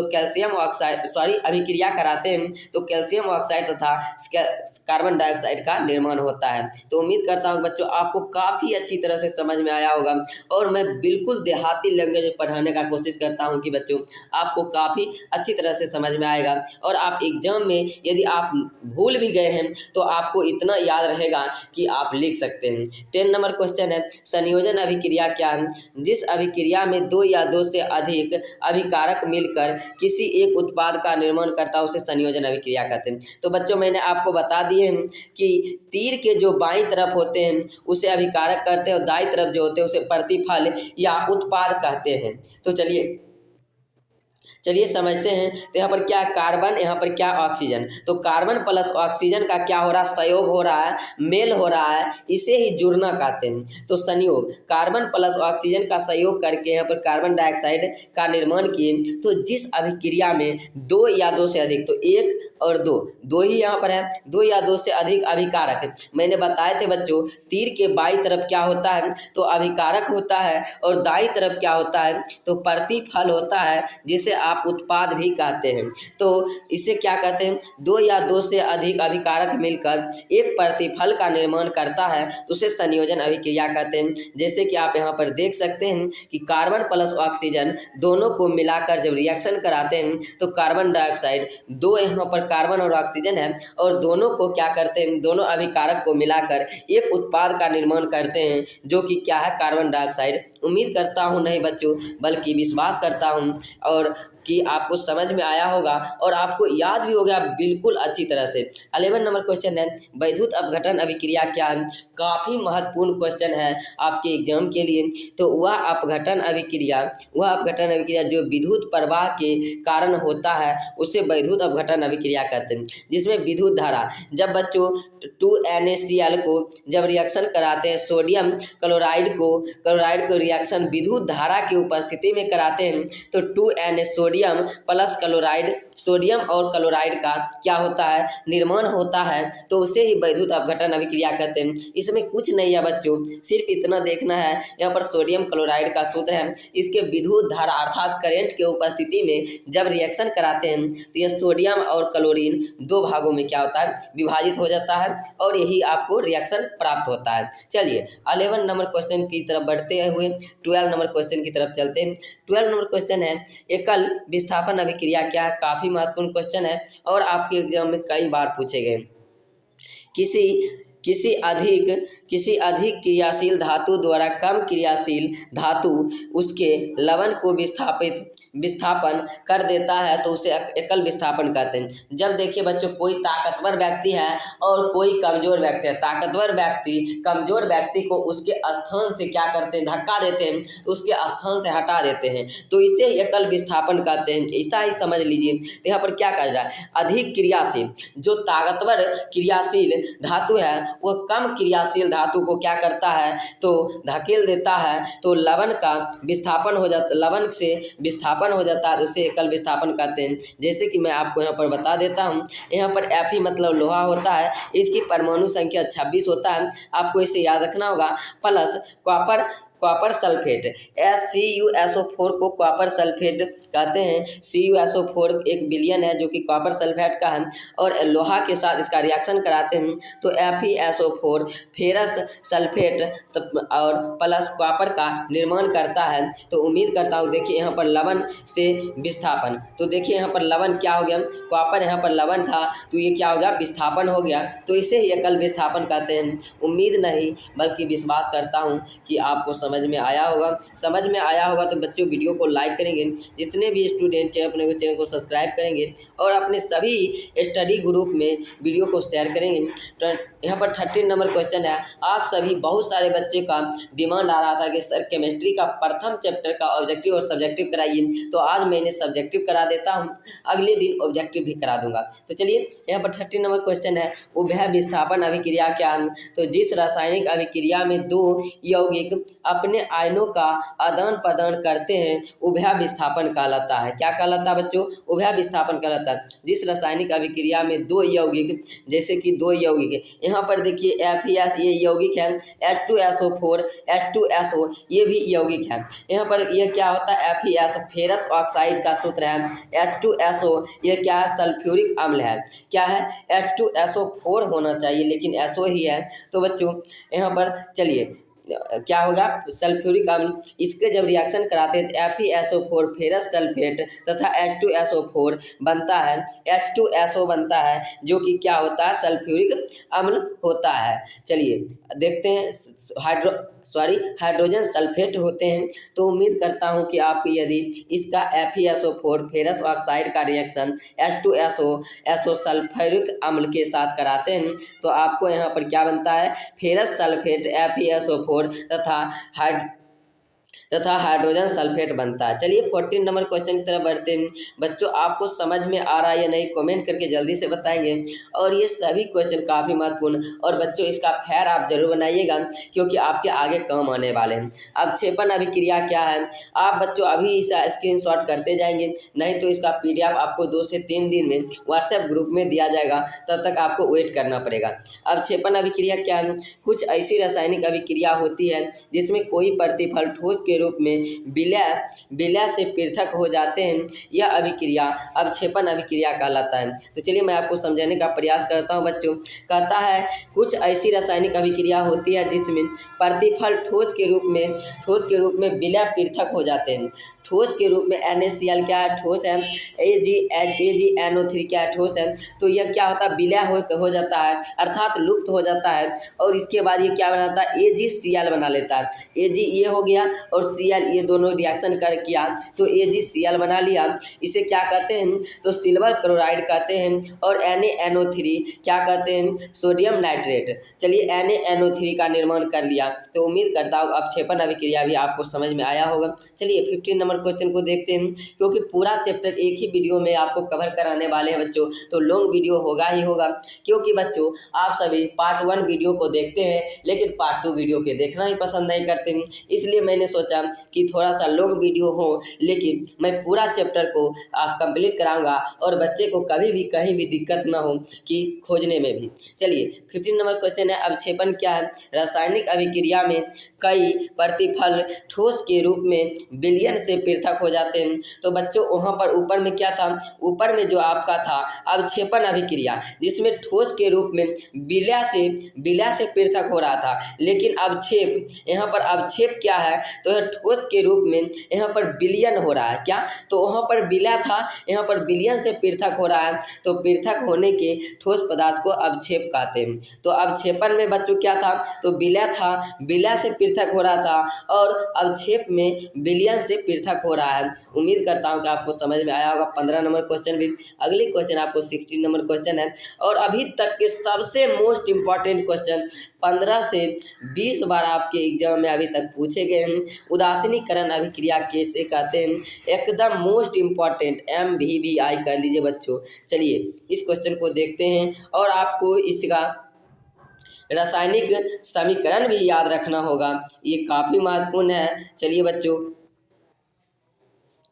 अभिक्रिया कराते हैं, तो कैल्शियम ऑक्साइड तथा कार्बन डाइऑक्साइड का निर्माण होता है। तो उम्मीद करता हूँ बच्चों आपको काफ़ी अच्छी तरह से समझ में आया होगा, और मैं बिल्कुल देहाती लैंग्वेज में पढ़ाने का कोशिश करता हूँ कि बच्चों आपको काफ़ी अच्छी तरह से समझ में आएगा। और आप एग्जाम में यदि आप भूल भी गए हैं तो आपको इतना याद रहेगा कि आप लिख सकते हैं। 10 नंबर क्वेश्चन है, संयोजन अभिक्रिया क्या है। जिस अभिक्रिया में 2 या 2 से अधिक अभिकारक मिलकर किसी एक उत्पाद का निर्माण करता है, उसे संयोजन अभिक्रिया कहते हैं। तो बच्चों मैंने आपको बता दिए हैं कि तीर के जो बाईं तरफ होते हैं उसे अभिकारक कहते हैं, और दाईं तरफ जो होते हैं उसे प्रतिफल या उत्पाद कहते हैं। तो चलिए समझते हैं। तो यहाँ पर क्या कार्बन, यहाँ पर क्या ऑक्सीजन। तो कार्बन + ऑक्सीजन का क्या हो रहा है, संयोग हो रहा है, मेल हो रहा है, इसे ही जुड़ना कहते हैं। तो संयोग, कार्बन + ऑक्सीजन का संयोग करके यहाँ पर कार्बन डाइऑक्साइड का निर्माण किए। तो जिस अभिक्रिया में 2 या 2 से अधिक, तो 1 और 2 ही यहाँ पर है, 2 या 2 से अधिक अभिकारक। मैंने बताए थे बच्चों, तीर के बाईं तरफ क्या होता है, तो अभिकारक होता है, और दाईं तरफ क्या होता है, तो प्रतिफल होता है, जिसे आप उत्पाद भी कहते हैं। तो इसे क्या कहते हैं, 2 या 2 से अधिक अभिकारक मिलकर एक प्रतिफल का निर्माण करता है, तो उसे संयोजन अभिक्रिया कहते हैं। जैसे कि आप यहाँ पर देख सकते हैं कि कार्बन + ऑक्सीजन दोनों को मिलाकर जब रिएक्शन कराते हैं तो कार्बन डाइऑक्साइड, 2 यहाँ पर कार्बन और ऑक्सीजन है, और दोनों को क्या करते हैं, दोनों अभिकारक को मिलाकर एक उत्पाद का निर्माण करते हैं, जो कि क्या है, कार्बन डाइऑक्साइड। उम्मीद करता हूँ नहीं बच्चों, बल्कि विश्वास करता हूँ और कि आपको समझ में आया होगा और आपको याद भी हो गया बिल्कुल अच्छी तरह से। 11 नंबर क्वेश्चन है, वैद्युत अपघटन अभिक्रिया क्या है? काफ़ी महत्वपूर्ण क्वेश्चन है आपके एग्जाम के लिए। तो वह अपघटन अभिक्रिया जो विद्युत प्रवाह के कारण होता है उसे वैद्युत अपघटन अभिक्रिया कहते हैं, जिसमें विद्युत धारा, जब बच्चों 2NaCl को जब रिएक्शन कराते हैं, सोडियम क्लोराइड को रिएक्शन विद्युत धारा की उपस्थिति में कराते हैं, तो 2Na sodium plus chloride, sodium और क्लोराइड का क्या होता है, निर्माण होता है, तो उसे ही वैद्युत अपघटन अभिक्रिया कहते हैं। इसमें कुछ नहीं है बच्चों, सिर्फ इतना देखना है, यहाँ पर सोडियम क्लोराइड का सूत्र है, इसके विद्युत धारा अर्थात करंट के उपस्थिति में जब रिएक्शन कराते हैं तो यह सोडियम और क्लोरीन दो भागों में क्या होता है, विभाजित हो जाता है और यही आपको रिएक्शन प्राप्त होता है। चलिए 11 नंबर क्वेश्चन की तरफ बढ़ते हुए 12 नंबर क्वेश्चन की तरफ चलते हैं। 12 नंबर क्वेश्चन है, एकल विस्थापन अभिक्रिया क्या है? काफ़ी महत्वपूर्ण क्वेश्चन है और आपके एग्जाम में कई बार पूछे गए। किसी अधिक क्रियाशील धातु द्वारा कम क्रियाशील धातु उसके लवण को विस्थापन कर देता है तो उसे एकल विस्थापन कहते हैं। जब देखिए बच्चों, कोई ताकतवर व्यक्ति है और कोई कमजोर व्यक्ति है, ताकतवर व्यक्ति कमजोर व्यक्ति को उसके स्थान से क्या करते हैं, धक्का देते हैं, तो उसके स्थान से हटा देते हैं, तो इसे एकल विस्थापन कहते हैं। ऐसा ही समझ लीजिए। तो यहाँ पर क्या कहा जाए, अधिक क्रियाशील, जो ताकतवर क्रियाशील धातु है वह कम क्रियाशील धातु को क्या करता है, तो धकेल देता है, तो लवण से विस्थापन हो जाता है, उसे एकल विस्थापन कहते हैं। जैसे कि मैं आपको यहाँ पर बता देता हूँ, यहाँ पर Fe मतलब लोहा होता है, इसकी परमाणु संख्या 26 होता है, आपको इसे याद रखना होगा, प्लस कॉपर सल्फेट CuSO4 को कॉपर सल्फेट कहते हैं। CuSO4 एक विलयन है जो कि कॉपर सल्फेट का है और लोहा के साथ इसका रिएक्शन कराते हैं तो FeSO4 फेरस सल्फेट और प्लस कॉपर का निर्माण करता है। तो उम्मीद करता हूँ, देखिए यहाँ पर लवण से विस्थापन, तो देखिए यहाँ पर लवण क्या हो गया, कॉपर यहाँ पर लवण था तो ये क्या हो गया, विस्थापन हो गया, तो इसे ही एकल विस्थापन कहते हैं। उम्मीद नहीं बल्कि विश्वास करता हूँ कि आपको समझ में आया होगा तो बच्चों वीडियो को लाइक करेंगे, जितने भी स्टूडेंट हैं अपने चैनल को सब्सक्राइब करेंगे और अपने सभी स्टडी ग्रुप में वीडियो को शेयर करेंगे। तो यहाँ पर 13 नंबर क्वेश्चन है, आप सभी बहुत सारे बच्चे का डिमांड आ रहा था कि सर केमिस्ट्री का प्रथम चैप्टर का ऑब्जेक्टिव और सब्जेक्टिव कराइए, तो आज मैं इन्हें सब्जेक्टिव करा देता हूँ, अगले दिन ऑब्जेक्टिव भी करा दूंगा। तो चलिए यहाँ पर 13 नंबर क्वेश्चन है, उभय विस्थापन अभिक्रिया क्या है? तो जिस रासायनिक अभिक्रिया में दो यौगिक अपने आयनों का आदान प्रदान करते हैं उभय विस्थापन कहलाता है। क्या कहलाता है बच्चों? उभय विस्थापन कहलाता है। जिस रासायनिक अभिक्रिया में दो यौगिक, जैसे कि दो यौगिक, यहाँ पर देखिए FeS ये यौगिक है, H2SO4 H2SO ये भी यौगिक है। यहाँ पर ये क्या होता है, FeS फेरस ऑक्साइड का सूत्र है, H2SO ये क्या है, सल्फ्यूरिक अम्ल है। क्या है, H2SO4 होना चाहिए लेकिन SO ही है। तो बच्चों यहाँ पर चलिए क्या होगा, सल्फ्यूरिक अम्ल, इसके जब रिएक्शन कराते हैं FeSO4 फेरस सल्फेट तथा H2SO4 बनता है, H2SO बनता है जो कि क्या होता है, सल्फ्यूरिक अम्ल होता है। चलिए देखते हैं, हाइड्रोजन सल्फेट होते हैं। तो उम्मीद करता हूं कि आप यदि इसका FeSO4 फेरस ऑक्साइड का रिएक्शन H2SO सल्फ्यूरिक अम्ल के साथ कराते हैं तो आपको यहाँ पर क्या बनता है, फेरस सल्फेट FeSO4 तथा हाइड्रोजन सल्फेट बनता है। चलिए 14 नंबर क्वेश्चन की तरफ बढ़ते हैं। बच्चों आपको समझ में आ रहा है या नहीं, कमेंट करके जल्दी से बताएंगे। और ये सभी क्वेश्चन काफ़ी महत्वपूर्ण, और बच्चों इसका फैर आप जरूर बनाइएगा क्योंकि आपके आगे काम आने वाले हैं। अब क्षेपण अभिक्रिया क्या है, आप बच्चों अभी इसे स्क्रीनशॉट करते जाएंगे, नहीं तो इसका PDF आपको 2 से 3 दिन में व्हाट्सएप ग्रुप में दिया जाएगा, तब तक आपको वेट करना पड़ेगा। अब क्षेपण अभिक्रिया क्या है, कुछ ऐसी रासायनिक अभिक्रिया होती है जिसमें कोई प्रतिफल ठोस के रूप में विलय से पृथक हो जाते हैं, यह अभिक्रिया अवक्षेपण अभिक्रिया कहलाता है। तो चलिए मैं आपको समझाने का प्रयास करता हूं बच्चों। कहता है कुछ ऐसी रासायनिक अभिक्रिया होती है जिसमें प्रतिफल ठोस के रूप में विलय पृथक हो जाते हैं। ठोस के रूप में NaCl क्या है, ठोस है। AgNO3 क्या है, ठोस है। तो यह क्या होता है, विलय हो जाता है, अर्थात लुप्त हो जाता है। और इसके बाद ये क्या बनाता है, AgCl बना लेता है। Ag ये हो गया और Cl, ये दोनों रिएक्शन कर किया तो AgCl बना लिया। इसे क्या कहते हैं, तो सिल्वर क्लोराइड कहते हैं। और NaNO3 क्या कहते हैं, सोडियम नाइट्रेट। चलिए NaNO3 का निर्माण कर लिया। तो उम्मीद करता हूँ अवक्षेपण अभिक्रिया भी आपको समझ में आया होगा। चलिए 15 नंबर क्वेश्चन को देखते हैं, क्योंकि पूरा चैप्टर एक ही वीडियो में आपको कवर कराने वाले हैं बच्चों, तो लॉन्ग वीडियो होगा ही होगा। क्योंकि बच्चों आप सभी पार्ट 1 वीडियो को देखते हैं, लेकिन पार्ट 2 वीडियो के देखना ही पसंद नहीं करते हैं। इसलिए मैंने सोचा कि थोड़ा सा लॉन्ग वीडियो हो, लेकिन मैं पूरा चैप्टर को कंप्लीट कराऊंगा और बच्चे को कभी भी कहीं भी दिक्कत ना हो कि खोजने में भी। चलिए 15 नंबर क्वेश्चन है, अवक्षेपण क्या है। रासायनिक अभिक्रिया में कई प्रतिफल ठोस के रूप में विलयन से पृथक हो जाते हैं। तो बच्चों वहाँ पर ऊपर में क्या था, ऊपर में जो आपका था अवक्षेपण अभिक्रिया, जिसमें ठोस के रूप में विलय से पृथक हो रहा था। लेकिन अवक्षेप, यहाँ पर अवक्षेप क्या है, तो यह ठोस के रूप में यहाँ पर विलयन हो रहा है। क्या, तो वहाँ पर विलय था, यहाँ पर विलयन से पृथक हो रहा है। तो पृथक होने के ठोस पदार्थ को अवक्षेप कहते हैं। तो अवक्षेपण में बच्चों क्या था, तो विलय था, विलय से पृथक हो रहा था, और अवक्षेप में विलयन से पृथक हो रहा है। उम्मीद करता हूँ कि आपको समझ में आया होगा। 15 नंबर क्वेश्चन भी। अगली क्वेश्चन आपको 16 नंबर क्वेश्चन है, और अभी तक के सबसे मोस्ट इंपॉर्टेंट क्वेश्चन 15 से 20 बार आपके एग्जाम में अभी तक पूछे गए हैं। उदासीनीकरण अभिक्रिया कैसे कहते हैं, एकदम मोस्ट इंपॉर्टेंट, MVVI कर लीजिए बच्चों। चलिए इस क्वेश्चन को देखते हैं, और आपको इसका रासायनिक समीकरण भी याद रखना होगा, ये काफ़ी महत्वपूर्ण है। चलिए बच्चों,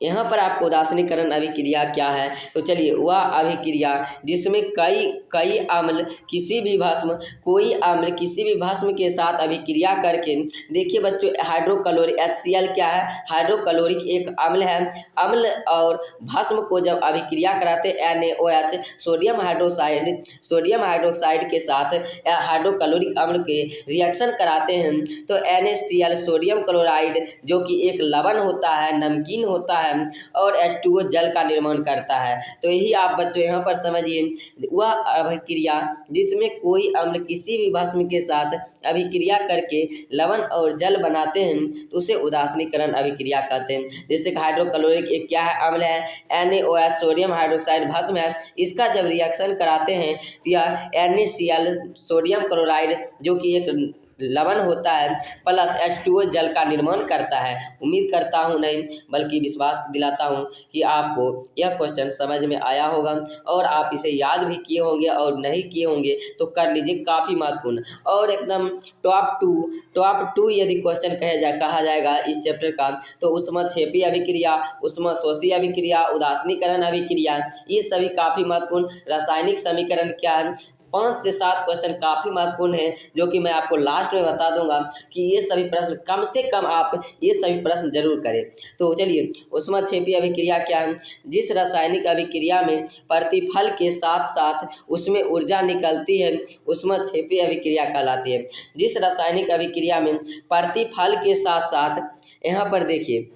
यहाँ पर आपको उदासीनीकरण अभिक्रिया क्या है, तो चलिए वह अभिक्रिया जिसमें कई अम्ल किसी भी भस्म, कोई अम्ल किसी भी भस्म के साथ अभिक्रिया करके, देखिए बच्चों हाइड्रोक्लोरिक HCl क्या है, हाइड्रोक्लोरिक एक अम्ल है। अम्ल और भस्म को जब अभिक्रिया कराते NaOH, सोडियम हाइड्रोक्साइड के साथ हाइड्रोक्लोरिक अम्ल के रिएक्शन कराते हैं, तो NaCl सोडियम क्लोराइड जो कि एक लवण होता है, नमकीन होता है, और H2O जल का निर्माण करता है। तो यही आप बच्चों यहाँ पर समझिए, वह अभिक्रिया जिसमें कोई अम्ल किसी भी भस्म के साथ अभिक्रिया करके लवण और जल बनाते हैं, तो उसे उदासीनीकरण अभिक्रिया कहते हैं। जैसे कि हाइड्रोक्लोरिक एक क्या है, अम्ल है, NaOH सोडियम हाइड्रोक्साइड भस्म है, इसका जब रिएक्शन कराते हैं तो यह NaCl सोडियम क्लोराइड जो कि एक लवण होता है प्लस H2O जल का निर्माण करता है। उम्मीद करता हूँ नहीं बल्कि विश्वास दिलाता हूँ कि आपको यह क्वेश्चन समझ में आया होगा, और आप इसे याद भी किए होंगे, और नहीं किए होंगे तो कर लीजिए, काफ़ी महत्वपूर्ण। और एकदम टॉप टू यदि क्वेश्चन कहा जाएगा इस चैप्टर का, तो ऊष्मक्षेपी अभिक्रिया, ऊष्मशोषी अभिक्रिया, उदासीनीकरण अभिक्रिया, ये सभी काफ़ी महत्वपूर्ण। रासायनिक समीकरण क्या है, 5 से 7 क्वेश्चन काफ़ी महत्वपूर्ण है, जो कि मैं आपको लास्ट में बता दूंगा कि ये सभी प्रश्न कम से कम आप ये सभी प्रश्न जरूर करें। तो चलिए ऊष्मक्षेपी अभिक्रिया क्या है, जिस रासायनिक अभिक्रिया में प्रतिफल के साथ साथ उसमें ऊर्जा निकलती है, ऊष्मक्षेपी अभिक्रिया कहलाती है। जिस रासायनिक अभिक्रिया में प्रतिफल के साथ साथ, यहाँ पर देखिए,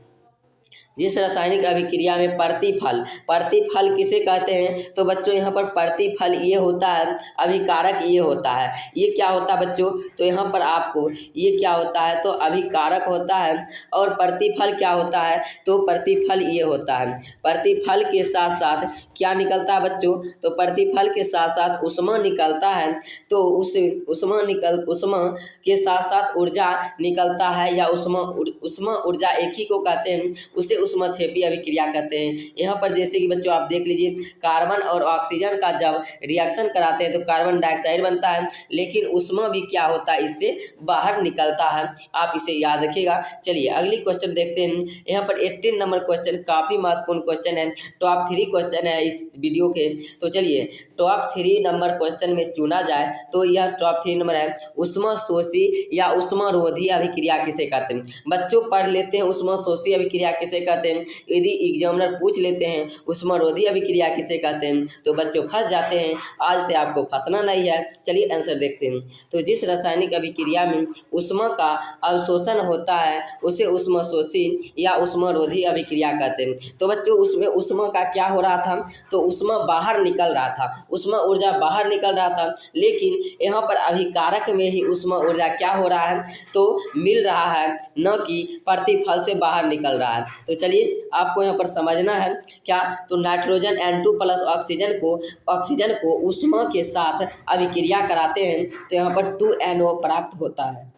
जिस रासायनिक अभिक्रिया में प्रतिफल किसे कहते हैं, तो बच्चों यहाँ पर प्रतिफल ये होता है, अभिकारक ये होता है। ये क्या होता है बच्चों, तो यहाँ पर आपको ये क्या होता है, तो अभिकारक होता है। और प्रतिफल क्या होता है, तो प्रतिफल ये होता है। प्रतिफल के साथ साथ क्या निकलता है बच्चों, तो प्रतिफल के साथ साथ ऊष्मा निकलता है। तो उस ऊष्मा के साथ साथ ऊर्जा निकलता है, या ऊष्मा ऊर्जा एक ही को कहते हैं, उसे ऊष्मक्षेपी अभिक्रिया कहते हैं। यहाँ पर जैसे कि बच्चों आप देख लीजिए, कार्बन और ऑक्सीजन का जब रिएक्शन कराते हैं तो कार्बन डाइऑक्साइड बनता है, लेकिन ऊष्मा भी क्या होता है, इससे बाहर निकलता है। आप इसे याद रखिएगा। चलिए अगली क्वेश्चन देखते हैं। यहाँ पर 18 नंबर क्वेश्चन काफ़ी महत्वपूर्ण क्वेश्चन है, टॉप 3 क्वेश्चन है इस वीडियो के। तो चलिए टॉप 3 नंबर क्वेश्चन में चुना जाए तो यह टॉप 3 नंबर है, ऊष्मशोषी या ऊष्मारोधी अभिक्रिया किसे कहते हैं। बच्चों पढ़ लेते हैं ऊष्मशोषी अभिक्रिया किसे किसे कहते हैं? यदि एग्जामिनर पूछ लेते हैं ऊष्मारोधी अभिक्रिया किसे कहते हैं, तो बच्चों फंस जाते हैं। आज से आपको फंसना नहीं है। चलिए आंसर देखते हैं। तो जिस रासायनिक अभिक्रिया में ऊष्मा का अवशोषण होता है उसे ऊष्माशोषी या ऊष्मारोधी अभिक्रिया कहते हैं। तो बच्चों उसमें ऊष्मा का क्या हो रहा था? तो ऊष्मा बाहर निकल रहा था, ऊष्मा ऊर्जा बाहर निकल रहा था, लेकिन यहाँ पर अभिकारक में ही ऊष्मा ऊर्जा क्या हो रहा है? तो मिल रहा है, न कि प्रतिफल से बाहर निकल रहा है। तो चलिए आपको यहाँ पर समझना है क्या? तो नाइट्रोजन N2 प्लस ऑक्सीजन को ऊष्मा के साथ अभिक्रिया कराते हैं तो यहाँ पर 2NO प्राप्त होता है।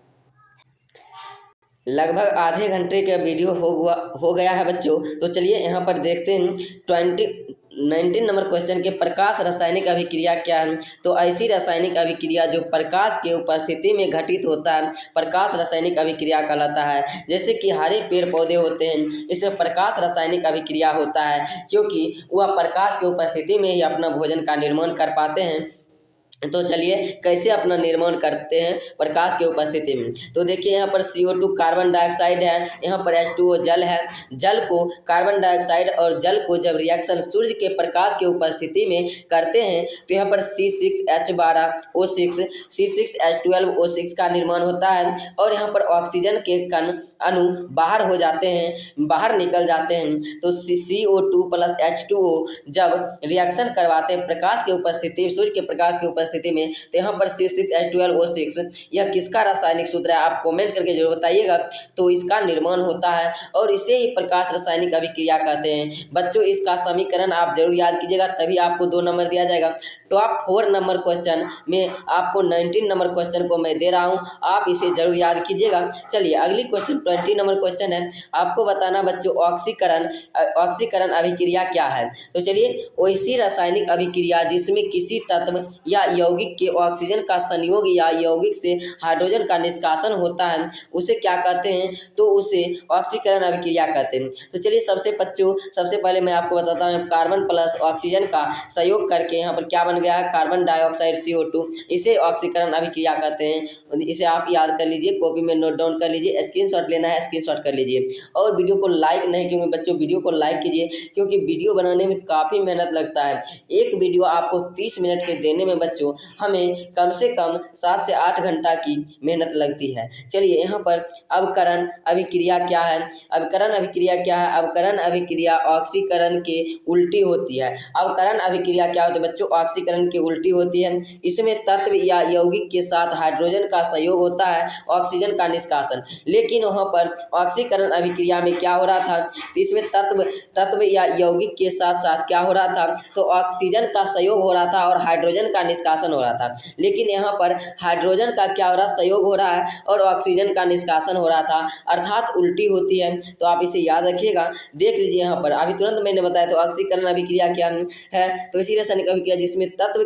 लगभग आधे घंटे का वीडियो हो गया है बच्चों। तो चलिए यहाँ पर देखते हैं 19 नंबर क्वेश्चन के प्रकाश रासायनिक अभिक्रिया क्या है? तो ऐसी रासायनिक अभिक्रिया जो प्रकाश के उपस्थिति में घटित होता है प्रकाश रासायनिक अभिक्रिया कहलाता है। जैसे कि हरे पेड़ पौधे होते हैं, इसमें प्रकाश रासायनिक अभिक्रिया होता है क्योंकि वह प्रकाश के उपस्थिति में ही अपना भोजन का निर्माण कर पाते हैं। तो चलिए कैसे अपना निर्माण करते हैं प्रकाश के उपस्थिति में? तो देखिए यहाँ पर CO2 कार्बन डाइऑक्साइड है, यहाँ पर H2O जल है। जल को कार्बन डाइऑक्साइड और जल को जब रिएक्शन सूर्य के प्रकाश के उपस्थिति में करते हैं तो यहाँ पर C6H12O6 C6H12O6 का निर्माण होता है और यहाँ पर ऑक्सीजन के कण अणु बाहर हो जाते हैं, बाहर निकल जाते हैं। तो CO2 प्लस H2O जब रिएक्शन करवाते हैं प्रकाश के उपस्थिति सूर्य के प्रकाश के उपस्थिति में तो यहाँ पर C6H12O6 यह किसका रासायनिक सूत्र है? आप कमेंट करके जरूर बताइएगा। तो इसका निर्माण होता है और इसे ही प्रकाश रासायनिक अभिक्रिया कहते हैं। बच्चों इसका समीकरण आप जरूर याद कीजिएगा, तभी आपको 2 नंबर दिया जाएगा। टॉप 4 नंबर क्वेश्चन में आपको 19 नंबर क्वेश्चन को मैं दे रहा हूँ, आप इसे जरूर याद कीजिएगा। चलिए अगली क्वेश्चन 20 नंबर क्वेश्चन है, आपको बताना बच्चों ऑक्सीकरण अभिक्रिया क्या है? तो चलिए वैसी रासायनिक अभिक्रिया जिसमें किसी तत्व या यौगिक के ऑक्सीजन का संयोग या यौगिक से हाइड्रोजन का निष्कासन होता है उसे क्या कहते हैं? तो उसे ऑक्सीकरण अभिक्रिया कहते हैं। तो चलिए सबसे पहले मैं आपको बताता हूँ कार्बन प्लस ऑक्सीजन का संयोग करके यहाँ पर क्या बन गया है? कार्बन डाइऑक्साइड CO2, इसे ऑक्सीकरण अभिक्रिया कहते हैं। इसे आप याद कर लीजिए, कॉपी में नोट डाउन कर लीजिए, स्क्रीनशॉट लेना है स्क्रीनशॉट कर लीजिए। और वीडियो को लाइक नहीं, क्योंकि बच्चों वीडियो को लाइक कीजिए क्योंकि वीडियो बनाने में काफ़ी मेहनत लगता है। एक वीडियो आपको 30 मिनट के देने में बच्चों हमें कम से कम 7 से 8 घंटा की मेहनत लगती है। चलिए यहाँ पर अवकरण अभिक्रिया क्या है? अवकरण अभिक्रिया क्या है? अवकरण अभिक्रिया ऑक्सीकरण के उल्टी होती है। अवकरण अभिक्रिया क्या होती है बच्चों? ऑक्सीकरण के उल्टी होती है। इसमें तत्व या यौगिक के साथ हाइड्रोजन का संयोग होता है, ऑक्सीजन का निष्कासन। लेकिन वहाँ पर ऑक्सीकरण अभिक्रिया में क्या हो रहा था? तो इसमें तत्व या यौगिक के साथ साथ क्या हो रहा था? तो ऑक्सीजन का संयोग हो रहा था और हाइड्रोजन का निष्कासन हो रहा था। लेकिन यहाँ पर हाइड्रोजन का क्या हो रहा है? संयोग हो रहा है और ऑक्सीजन का निष्कासन हो रहा था, अर्थात उल्टी होती है। तो आप इसे याद रखिएगा। देख लीजिए यहाँ पर अभी तुरंत मैंने बताया। तो ऑक्सीकरण अभिक्रिया क्या है? तो इसी रासायनिक अभिक्रिया जिसमें तत्व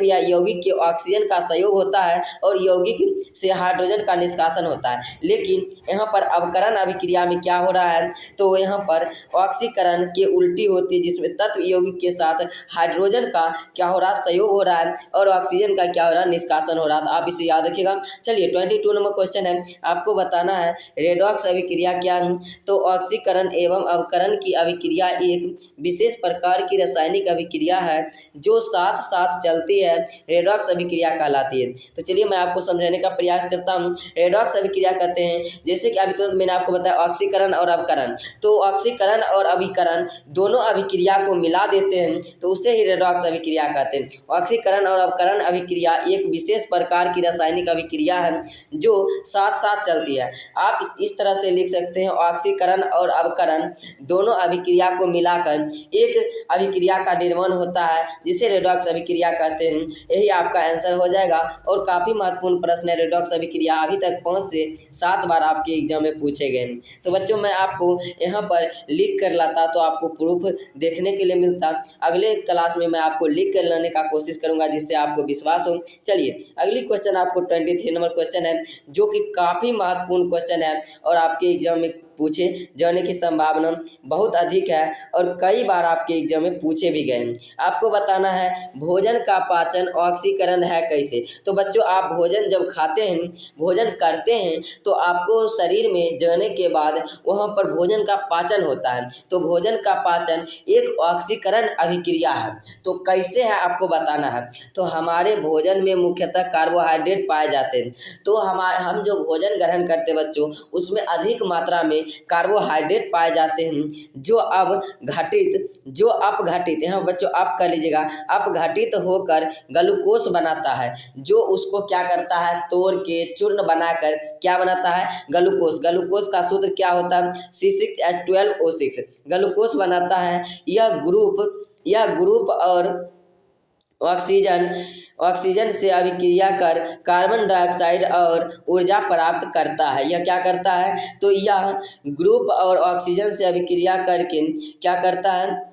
या यौगिक के ऑक्सीजन का संयोग होता है और यौगिक से हाइड्रोजन का निष्कासन होता है। लेकिन यहाँ पर अवकरण अभिक्रिया में क्या हो रहा है? तो यहाँ पर ऑक्सीकरण के उल्टी होती है जिसमें तत्व यौगिक के साथ हाइड्रोजन का क्या हो रहा है? संयोग हो रहा है और ऑक्सीजन का क्या हो रहा है? निष्कासन हो रहा है। आप इसे याद रखिएगा। चलिए 22 नंबर क्वेश्चन है, आपको बताना है रेडॉक्स अभिक्रिया क्या है? तो ऑक्सीकरण एवं अवकरण की अभिक्रिया एक विशेष प्रकार की रासायनिक अभिक्रिया है जो साथ साथ चलती है, रेडॉक्स अभिक्रिया कहलाती है। तो चलिए मैं आपको समझाने का प्रयास करता हूँ। रेडॉक्स अभिक्रिया कहते हैं, जैसे कि अभी तो मैंने आपको बताया ऑक्सीकरण और अवकरण, तो ऑक्सीकरण और अभिकरण दोनों अभिक्रिया को मिला देते हैं तो उसे ही रेडॉक्स अभिक्रिया कहते हैं। ऑक्सीकरण और अवकरण अभिक्रिया एक विशेष प्रकार की रासायनिक अभिक्रिया है जो साथ साथ चलती है। आप इस तरह से लिख सकते हैं, ऑक्सीकरण और अवकरण दोनों अभिक्रिया को मिलाकर एक अभिक्रिया का निर्माण होता है जिसे रेडॉक्स अभिक्रिया कहते हैं। यही आपका आंसर हो जाएगा। और काफ़ी महत्वपूर्ण प्रश्न है रेडॉक्स अभिक्रिया, अभी तक 5 से 7 बार आपके एग्जाम में पूछे गए। तो बच्चों मैं आपको यहाँ पर लिख कर लाता तो आपको प्रूफ देखने के लिए मिलता। अगले क्लास में मैं आपको लिख कर लाने का कोशिश करूँगा जिससे आपको विश्वास हो। चलिए अगली क्वेश्चन आपको 23 नंबर क्वेश्चन है जो कि काफ़ी महत्वपूर्ण क्वेश्चन है और आपके एग्जाम में पूछे जाने की संभावना बहुत अधिक है और कई बार आपके एग्जाम में पूछे भी गए हैं। आपको बताना है भोजन का पाचन ऑक्सीकरण है कैसे। तो बच्चों आप भोजन जब खाते हैं, भोजन करते हैं तो आपको शरीर में जाने के बाद वहाँ पर भोजन का पाचन होता है। तो भोजन का पाचन एक ऑक्सीकरण अभिक्रिया है। तो कैसे है आपको बताना है। तो हमारे भोजन में मुख्यतः कार्बोहाइड्रेट पाए जाते हैं। तो हम जो भोजन ग्रहण करते बच्चों उसमें अधिक मात्रा में कार्बोहाइड्रेट पाए जाते हैं जो अपघटित यहाँ बच्चों आप कर लीजिएगा, अपघटित होकर ग्लूकोज बनाता है जो उसको क्या करता है तोड़ के चूर्ण बनाकर क्या बनाता है ग्लूकोज का सूत्र क्या होता है C6H12O6 ग्लूकोज बनाता है। यह ग्रुप और ऑक्सीजन से अभिक्रिया कर कार्बन डाइऑक्साइड और ऊर्जा प्राप्त करता है। यह क्या करता है तो यह ग्रुप और ऑक्सीजन से अभिक्रिया करके क्या करता है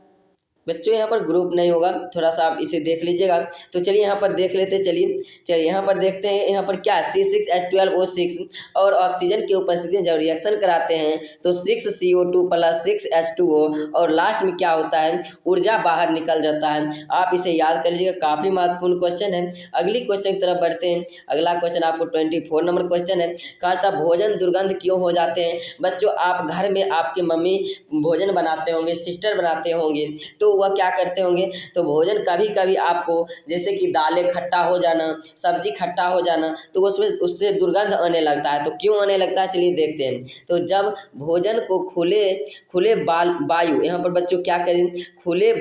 बच्चों, यहाँ पर ग्रुप नहीं होगा, थोड़ा सा आप इसे देख लीजिएगा। तो चलिए यहाँ पर देख लेते, चलिए यहाँ पर देखते हैं। यहाँ पर क्या C6H12O6 और ऑक्सीजन की उपस्थिति में जब रिएक्शन कराते हैं तो 6CO2 + 6H2O और लास्ट में क्या होता है ऊर्जा बाहर निकल जाता है। आप इसे याद कर लीजिएगा, काफ़ी महत्वपूर्ण क्वेश्चन है। अगली क्वेश्चन की तरफ बढ़ते हैं। अगला क्वेश्चन आपको 24 नंबर क्वेश्चन है। कहा था भोजन दुर्गंध क्यों हो जाते हैं। बच्चों आप घर में आपके मम्मी भोजन बनाते होंगे, सिस्टर बनाते होंगे, तो वह क्या करते होंगे तो भोजन कभी कभी आपको जैसे कि दालें खट्टा हो जाना, सब्जी खट्टा हो जाना, तो उससे दुर्गंध आने लगता है। तो क्यों आने लगता है चलिए देखते हैं। तो जब भोजन को खुले वायु, यहाँ पर बच्चों क्या करें खुले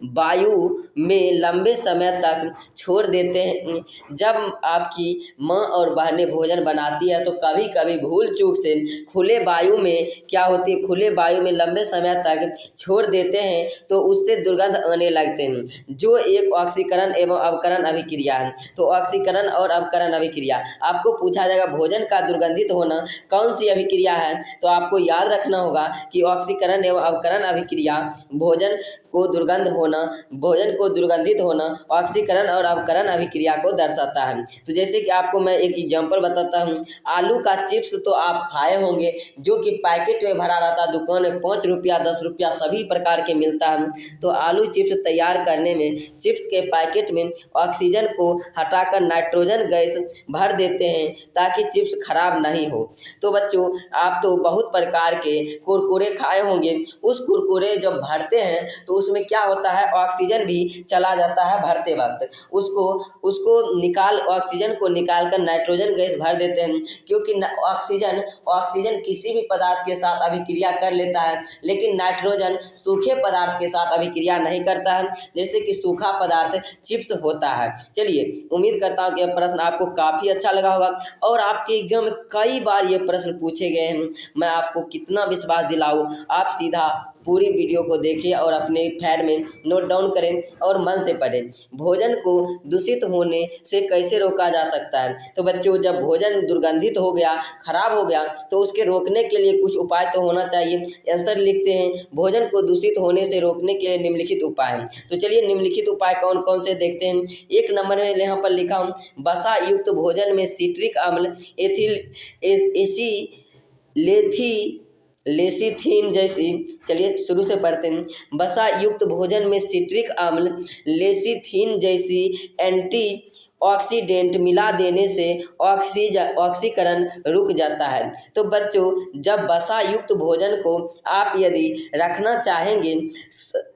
वायु में लंबे समय तक छोड़ देते हैं। जब आपकी माँ और बहनें भोजन बनाती है तो कभी कभी भूल चूक से खुले वायु में क्या होती है खुले वायु में लंबे समय तक छोड़ देते हैं तो उससे दुर्गंध आने लगते हैं जो एक ऑक्सीकरण एवं अवकरण अभिक्रिया है। तो ऑक्सीकरण और अवकरण अभिक्रिया आपको पूछा जाएगा भोजन का दुर्गंधित होना कौन सी अभिक्रिया है। तो आपको याद रखना होगा कि ऑक्सीकरण एवं अवकरण अभिक्रिया भोजन को दुर्गंधित होना ऑक्सीकरण और अवकरण अभिक्रिया को दर्शाता है। तो जैसे कि आपको मैं एक एग्जांपल बताता हूँ। आलू का चिप्स तो आप खाए होंगे जो कि पैकेट में भरा रहता है, दुकान में 5 रुपया 10 रुपया सभी प्रकार के मिलता है। तो आलू चिप्स तैयार करने में चिप्स के पैकेट में ऑक्सीजन को हटाकर नाइट्रोजन गैस भर देते हैं ताकि चिप्स खराब नहीं हो। तो बच्चों आप तो बहुत प्रकार के कुरकुरे खाए होंगे, उस कुरकुरे जब भरते हैं तो उसमें क्या होता है ऑक्सीजन भी चला जाता है भरते वक्त, उसको ऑक्सीजन को निकाल कर नाइट्रोजन गैस भर देते हैं। क्योंकि ऑक्सीजन किसी भी पदार्थ के साथ अभिक्रिया कर लेता है लेकिन नाइट्रोजन सूखे पदार्थ के साथ अभिक्रिया नहीं करता है, जैसे कि सूखा पदार्थ चिप्स होता है। चलिए उम्मीद करता हूँ कि यह प्रश्न आपको काफ़ी अच्छा लगा होगा और आपके एग्जाम में कई बार ये प्रश्न पूछे गए हैं। मैं आपको कितना विश्वास दिलाऊं, आप सीधा पूरी वीडियो को देखिए और अपने पैड में नोट डाउन करें और मन से पढ़ें। भोजन को दूषित होने से कैसे रोका जा सकता है। तो बच्चों जब भोजन दुर्गंधित हो गया, खराब हो गया, तो उसके रोकने के लिए कुछ उपाय तो होना चाहिए। आंसर लिखते हैं भोजन को दूषित होने से रोकने के लिए निम्नलिखित उपाय हैं। तो चलिए निम्नलिखित उपाय कौन कौन से देखते हैं। एक नंबर में यहाँ पर लिखा हूँ वसा युक्त भोजन में सिट्रिक अम्ल लेसिथिन जैसी, चलिए शुरू से पढ़ते हैं। वसा युक्त भोजन में सिट्रिक अम्ल लेसिथिन जैसी एंटी ऑक्सीडेंट मिला देने से ऑक्सीकरण रुक जाता है। तो बच्चों जब वसा युक्त भोजन को आप यदि रखना चाहेंगे,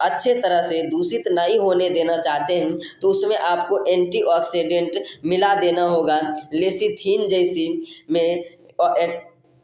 अच्छे तरह से दूषित नहीं होने देना चाहते हैं, तो उसमें आपको एंटीऑक्सीडेंट मिला देना होगा। लेसिथिन जैसी में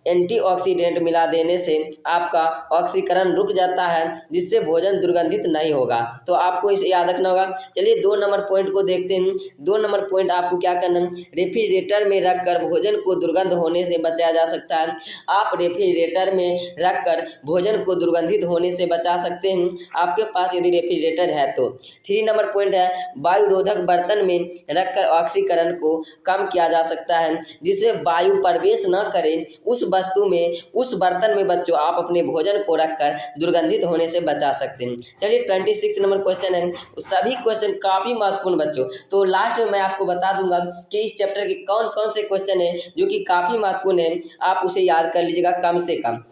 एंटीऑक्सीडेंट मिला देने से आपका ऑक्सीकरण रुक जाता है जिससे भोजन दुर्गंधित नहीं होगा। तो आपको इसे याद रखना होगा। चलिए 2 नंबर पॉइंट को देखते हैं। 2 नंबर पॉइंट आपको क्या करना है, रेफ्रिजरेटर में रखकर भोजन को दुर्गंध होने से बचाया जा सकता है। आप रेफ्रिजरेटर में रखकर भोजन को दुर्गंधित होने से बचा सकते हैं, आपके पास यदि रेफ्रिजरेटर है तो। 3 नंबर पॉइंट है वायुरोधक बर्तन में रखकर ऑक्सीकरण को कम किया जा सकता है, जिसमें वायु प्रवेश न करे उस वस्तु में, उस बर्तन में बच्चों आप अपने भोजन को रखकर दुर्गंधित होने से बचा सकते हैं। चलिए 26 नंबर क्वेश्चन है, सभी क्वेश्चन काफ़ी महत्वपूर्ण बच्चों, तो लास्ट में मैं आपको बता दूंगा कि इस चैप्टर के कौन कौन से क्वेश्चन है जो कि काफ़ी महत्वपूर्ण है, आप उसे याद कर लीजिएगा कम से कम।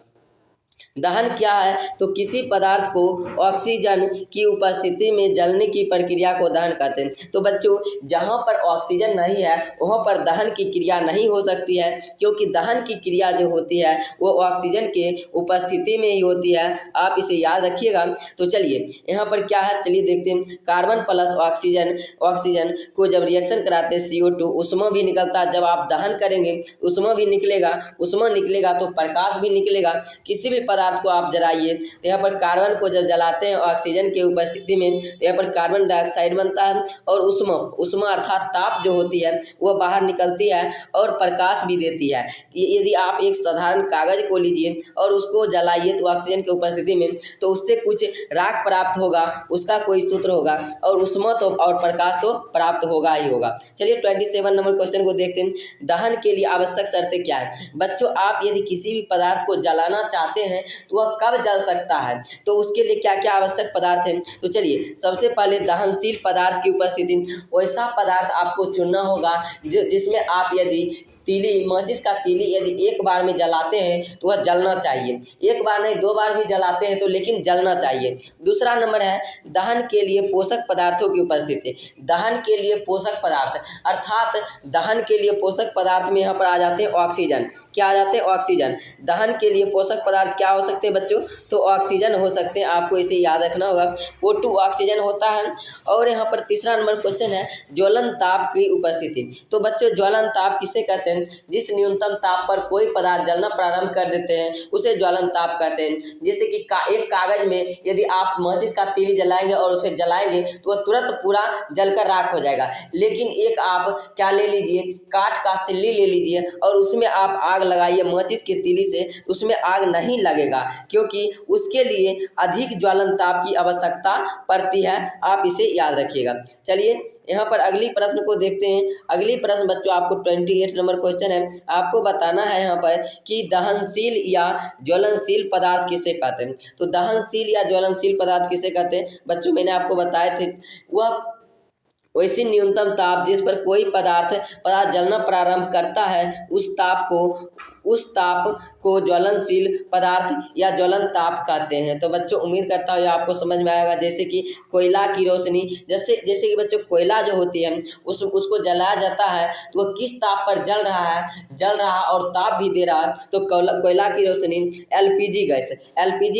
दहन क्या है? तो किसी पदार्थ को ऑक्सीजन की उपस्थिति में जलने की प्रक्रिया को दहन कहते हैं। तो बच्चों, जहाँ पर ऑक्सीजन नहीं है वहाँ पर दहन की क्रिया नहीं हो सकती है, क्योंकि दहन की क्रिया जो होती है वो ऑक्सीजन के उपस्थिति में ही होती है, आप इसे याद रखिएगा। तो चलिए यहाँ पर क्या है, चलिए देखते हैं। कार्बन प्लस ऑक्सीजन को जब रिएक्शन कराते हैं CO2, उष्मा भी निकलता है। जब आप दहन करेंगे उष्मा भी निकलेगा तो प्रकाश भी निकलेगा। किसी भी पदार्थ को आप जलाइए तो यहाँ पर कार्बन को जब जलाते हैं ऑक्सीजन के उपस्थिति में तो यहाँ पर कार्बन डाइऑक्साइड बनता है और उष्मा अर्थात ताप जो होती है वह बाहर निकलती है और प्रकाश भी देती है। यदि आप एक साधारण कागज को लीजिए और उसको जलाइए तो ऑक्सीजन की उपस्थिति में, तो उससे कुछ राख प्राप्त होगा, उसका कोई सूत्र होगा, और उष्मा तो और प्रकाश तो प्राप्त होगा ही होगा। चलिए 27 नंबर क्वेश्चन को देखते हैं। दहन के लिए आवश्यक शर्तें क्या है? बच्चों, आप यदि किसी भी पदार्थ को जलाना चाहते हैं तो वह कब जल सकता है, तो उसके लिए क्या क्या आवश्यक पदार्थ हैं? तो चलिए, सबसे पहले दहनशील पदार्थ की उपस्थिति। वैसा पदार्थ आपको चुनना होगा जिसमें आप यदि माचिस का तीली यदि एक बार में जलाते हैं तो वह जलना चाहिए। एक बार नहीं, 2 बार भी जलाते हैं तो लेकिन जलना चाहिए। दूसरा नंबर है दहन के लिए पोषक पदार्थों की उपस्थिति। दहन के लिए पोषक पदार्थ अर्थात दहन के लिए पोषक पदार्थ में यहाँ पर आ जाते हैं ऑक्सीजन। क्या आ जाते हैं? ऑक्सीजन। दहन के लिए पोषक पदार्थ क्या हो सकते हैं बच्चों? तो ऑक्सीजन हो सकते हैं, आपको इसे याद रखना होगा। O2 ऑक्सीजन होता है। और यहाँ पर तीसरा नंबर क्वेश्चन है ज्वलन ताप की उपस्थिति। तो बच्चों, ज्वलन ताप किसे कहते हैं? जिस न्यूनतम ताप पर कोई पदार्थ जलना प्रारंभ कर देते हैं उसे ज्वलन ताप कहते हैं। जैसे कि एक कागज में यदि आप माचिस का तीली जलाएंगे और उसे जलाएंगे तो वह तुरंत पूरा जलकर राख हो जाएगा। लेकिन एक आप क्या ले लीजिए, काठ का सिल्ली ले लीजिए और उसमें आप आग लगाइए माचिस के तीली से, उसमें आग नहीं लगेगा, क्योंकि उसके लिए अधिक ज्वलन ताप की आवश्यकता पड़ती है। आप इसे याद रखिएगा। चलिए यहाँ पर अगली प्रश्न को देखते हैं। अगली प्रश्न बच्चों आपको 28 नंबर क्वेश्चन है। आपको बताना है यहाँ पर कि दहनशील या ज्वलनशील पदार्थ किसे कहते हैं। तो दहनशील या ज्वलनशील पदार्थ किसे कहते हैं बच्चों? मैंने आपको बताए थे, वह वैसी न्यूनतम ताप जिस पर कोई पदार्थ जलना प्रारंभ करता है उस ताप को ज्वलनशील पदार्थ या ज्वलन ताप कहते हैं। तो बच्चों, उम्मीद करता हूँ ये आपको समझ में आएगा। जैसे कि कोयला की रोशनी, जैसे कि बच्चों कोयला जो होती है उसको जलाया जाता है तो वो किस ताप पर जल रहा और ताप भी दे रहा है। तो कोयला की रोशनी LPG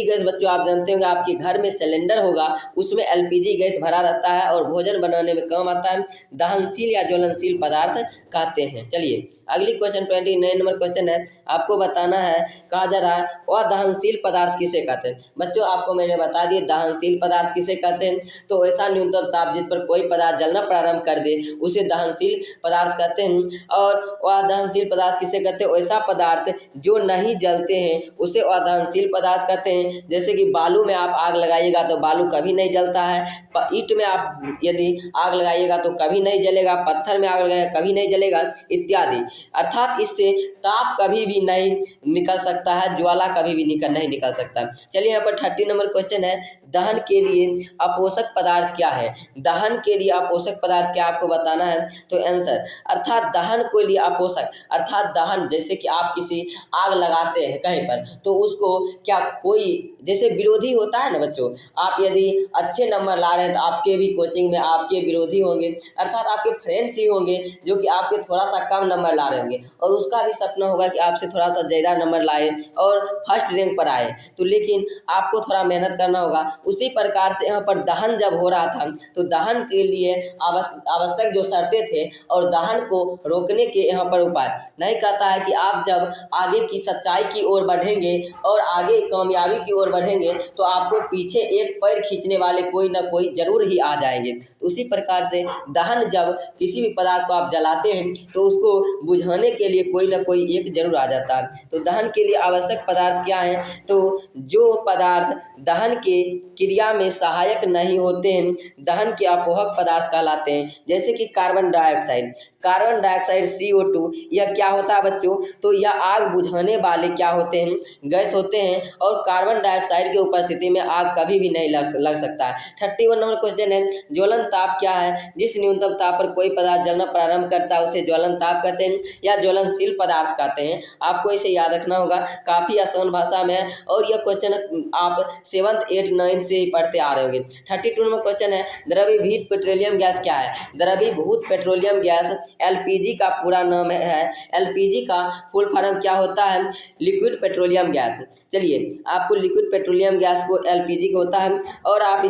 गैस बच्चों आप जानते होंगे, आपके घर में सिलेंडर होगा उसमें LPG गैस भरा रहता है और भोजन बनाने में काम आता है। दहनशील या ज्वलनशील पदार्थ कहते हैं। चलिए अगली क्वेश्चन 29 नंबर क्वेश्चन है। आपको बताना है, कहा जा रहा है अदहनशील पदार्थ किसे कहते हैं। बच्चों, आपको मैंने बता दिया दहनशील पदार्थ किसे कहते हैं। तो ऐसा न्यूनतम ताप जिस पर कोई पदार्थ जलना प्रारंभ कर दे उसे दहनशील पदार्थ कहते हैं। और अदहनशील पदार्थ किसे कहते हैं? ऐसा पदार्थ जो नहीं जलते हैं उसे अदहनशील पदार्थ कहते हैं। जैसे कि बालू में आप आग लगाइएगा तो बालू कभी नहीं जलता है, ईंट में आप यदि आग लगाइएगा तो कभी नहीं जलेगा, पत्थर में आग लगाइएगा कभी नहीं जलेगा इत्यादि। अर्थात इससे ताप कभी भी नहीं निकल सकता है, ज्वाला कभी भी नहीं निकल सकता। चलिए यहाँ पर 30 नंबर क्वेश्चन है, दहन के लिए अपोषक पदार्थ क्या है। दहन के लिए अपोषक पदार्थ क्या आपको बताना है। तो आंसर अर्थात दहन के लिए अपोषक अर्थात दहन, जैसे कि आप किसी आग लगाते हैं कहीं पर तो उसको क्या कोई जैसे विरोधी होता है ना बच्चों, आप यदि अच्छे नंबर ला रहे हैं तो आपके भी कोचिंग में आपके विरोधी होंगे, अर्थात आपके फ्रेंड्स ही होंगे जो कि आपके थोड़ा सा कम नंबर ला रहे होंगे और उसका भी सपना होगा कि आपसे थोड़ा सा ज़्यादा नंबर लाए और फर्स्ट रैंक पर आए। तो लेकिन आपको थोड़ा मेहनत करना होगा। उसी प्रकार से यहाँ पर दहन जब हो रहा था तो दहन के लिए आवश्यक जो शर्तें थे और दहन को रोकने के यहाँ पर उपाय नहीं कहता है कि आप जब आगे की सच्चाई की ओर बढ़ेंगे और आगे कामयाबी की ओर बढ़ेंगे तो आपको पीछे एक पैर खींचने वाले कोई ना कोई जरूर ही आ जाएंगे। तो उसी प्रकार से दहन जब किसी भी पदार्थ को आप जलाते हैं तो उसको बुझाने के लिए कोई ना कोई एक जरूर आ जाता है। तो दहन के लिए आवश्यक पदार्थ क्या हैं? तो जो पदार्थ दहन के क्रिया में सहायक नहीं होते हैं, दहन के अपोहक पदार्थ कहलाते हैं। जैसे कि carbon dioxide, carbon dioxide CO2, यह क्या होता है बच्चों? तो यह आग बुझाने वाले क्या होते हैं? गैस होते हैं। और कार्बन डाइऑक्साइड की उपस्थिति में आग कभी भी नहीं लग सकता है। 31 नंबर क्वेश्चन है, ज्वलन ताप क्या है? जिस न्यूनतम ताप पर कोई पदार्थ जलना प्रारंभ करता है उसे ज्वलन ताप कहते हैं या ज्वलनशील पदार्थ कहते हैं। आपको इसे याद रखना होगा, काफ़ी आसान भाषा में है और यह क्वेश्चन आप 7th 8th 9th से ही पढ़ते आ रहे होंगे। 32 नंबर क्वेश्चन है, द्रवीभूत पेट्रोलियम गैस क्या है? द्रवीभूत पेट्रोलियम गैस LPG का पूरा नाम है। LPG का फुल फॉर्म क्या होता है? Liquid petroleum gas. चलिए, आपको लिक्विड पेट्रोलियम गैस को LPG का होता है और आप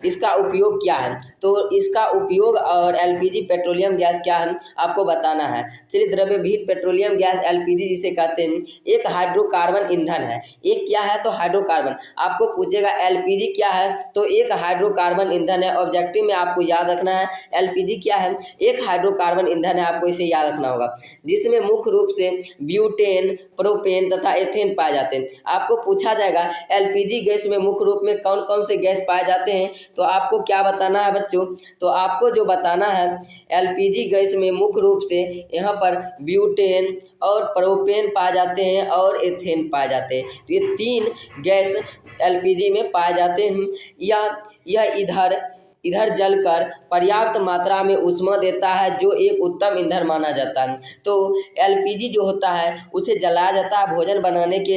इसका उपयोग क्या है? तो इसका उपयोग और LPG पेट्रोलियम गैस क्या है आपको बताना है। चलिए, द्रवीभूत पेट्रोलियम गैस LPG जिसे कहते हैं एक हाइड्रोकार्बन ईंधन है। एक क्या है? तो हाइड्रोकार्बन। आपको पूछेगा LPG क्या है? तो एक हाइड्रोकार्बन ईंधन है। ऑब्जेक्टिव में आपको याद रखना है LPG क्या है? एक हाइड्रोकार्बन ईंधन है, आपको इसे याद रखना होगा, जिसमें मुख्य रूप से ब्यूटेन, प्रोपेन तथा एथेन पाए जाते हैं। आपको पूछा जाएगा LPG गैस में मुख्य रूप में कौन कौन से गैस पाए जाते हैं, तो आपको क्या बताना है बच्चों? तो आपको जो बताना है LPG गैस में मुख्य रूप से यहाँ पर ब्यूटेन और प्रोपेन पाए जाते हैं और एथेन पाए जाते हैं। तो ये 3 गैस LPG में पाए जाते हैं। यह इधर जलकर पर्याप्त मात्रा में ऊष्मा देता है, जो एक उत्तम ईंधन माना जाता है। तो LPG जो होता है उसे जलाया जाता है भोजन बनाने के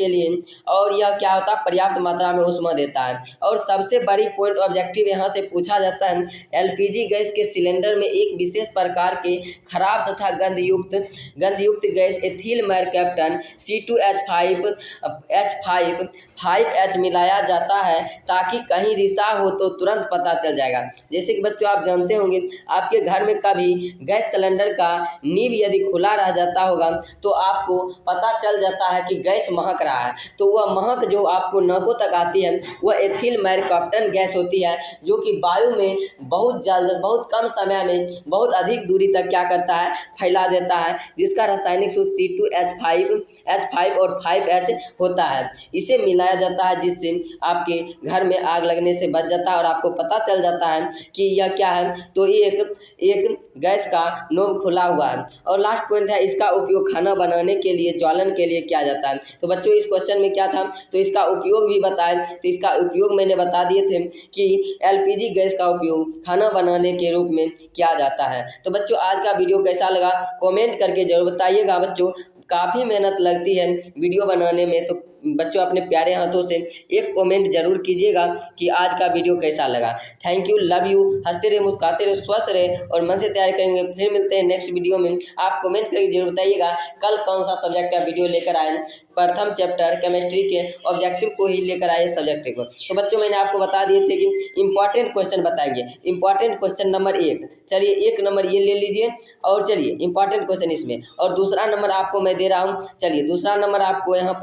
लिए और यह क्या होता है? पर्याप्त मात्रा में ऊष्मा देता है। और सबसे बड़ी पॉइंट ऑब्जेक्टिव यहाँ से पूछा जाता है, LPG गैस के सिलेंडर में एक विशेष प्रकार के खराब तथा गंधयुक्त गैस एथिल मैरकैप्टन C2H5H मिलाया जाता है ताकि कहीं रिसाव हो तो तुरंत पता चल जाएगा। जैसे कि बच्चों आप जानते होंगे, आपके घर में कभी गैस सिलेंडर का नीब यदि खुला रह जाता होगा तो आपको पता चल जाता है कि गैस महक रहा है। तो वह महक जो आपको नाकों तक आती है वह एथिल मैरकैप्टन गैस होती है, जो कि वायु में बहुत जल्द, बहुत कम समय में, बहुत अधिक दूरी तक क्या करता है? फैला देता है, जिसका रासायनिक सूत्र C2H5 और 5H होता है। इसे मिलाया जाता है जिससे आपके घर में आग लगने से बच जाता है और आपको पता चल जाता है कि यह क्या है? तो एक गैस का नोब खुला हुआ है। और लास्ट पॉइंट है, इसका उपयोग खाना बनाने के लिए, ज्वलन के लिए किया जाता है। तो बच्चों इस क्वेश्चन में क्या था? तो इसका उपयोग भी बताएं। तो इसका उपयोग मैंने बता दिए थे कि LPG गैस का उपयोग खाना बनाने के रूप में किया जाता है। तो बच्चों आज का वीडियो कैसा लगा कमेंट करके जरूर बताइएगा। बच्चों काफ़ी मेहनत लगती है वीडियो बनाने में, तो बच्चों अपने प्यारे हाथों से एक कमेंट जरूर कीजिएगा कि आज का वीडियो कैसा लगा। थैंक यू, लव यू, हंसते रहे, मुस्कुराते रहे, स्वस्थ रहे और मन से तैयारी करेंगे। फिर मिलते हैं नेक्स्ट वीडियो में। आप कमेंट करके जरूर बताइएगा कल कौन सा सब्जेक्ट का वीडियो लेकर आए। प्रथम चैप्टर केमिस्ट्री के ऑब्जेक्टिव को ही लेकर आए सब्जेक्ट को। तो बच्चों मैंने आपको बता दिए थे कि इंपॉर्टेंट क्वेश्चन बताएंगे। इंपॉर्टेंट क्वेश्चन नंबर 1, चलिए 1 नंबर ये ले लीजिए और चलिए इंपॉर्टेंट क्वेश्चन इसमें, और दूसरा नंबर आपको मैं दे रहा हूँ। चलिए दूसरा नंबर आपको यहाँ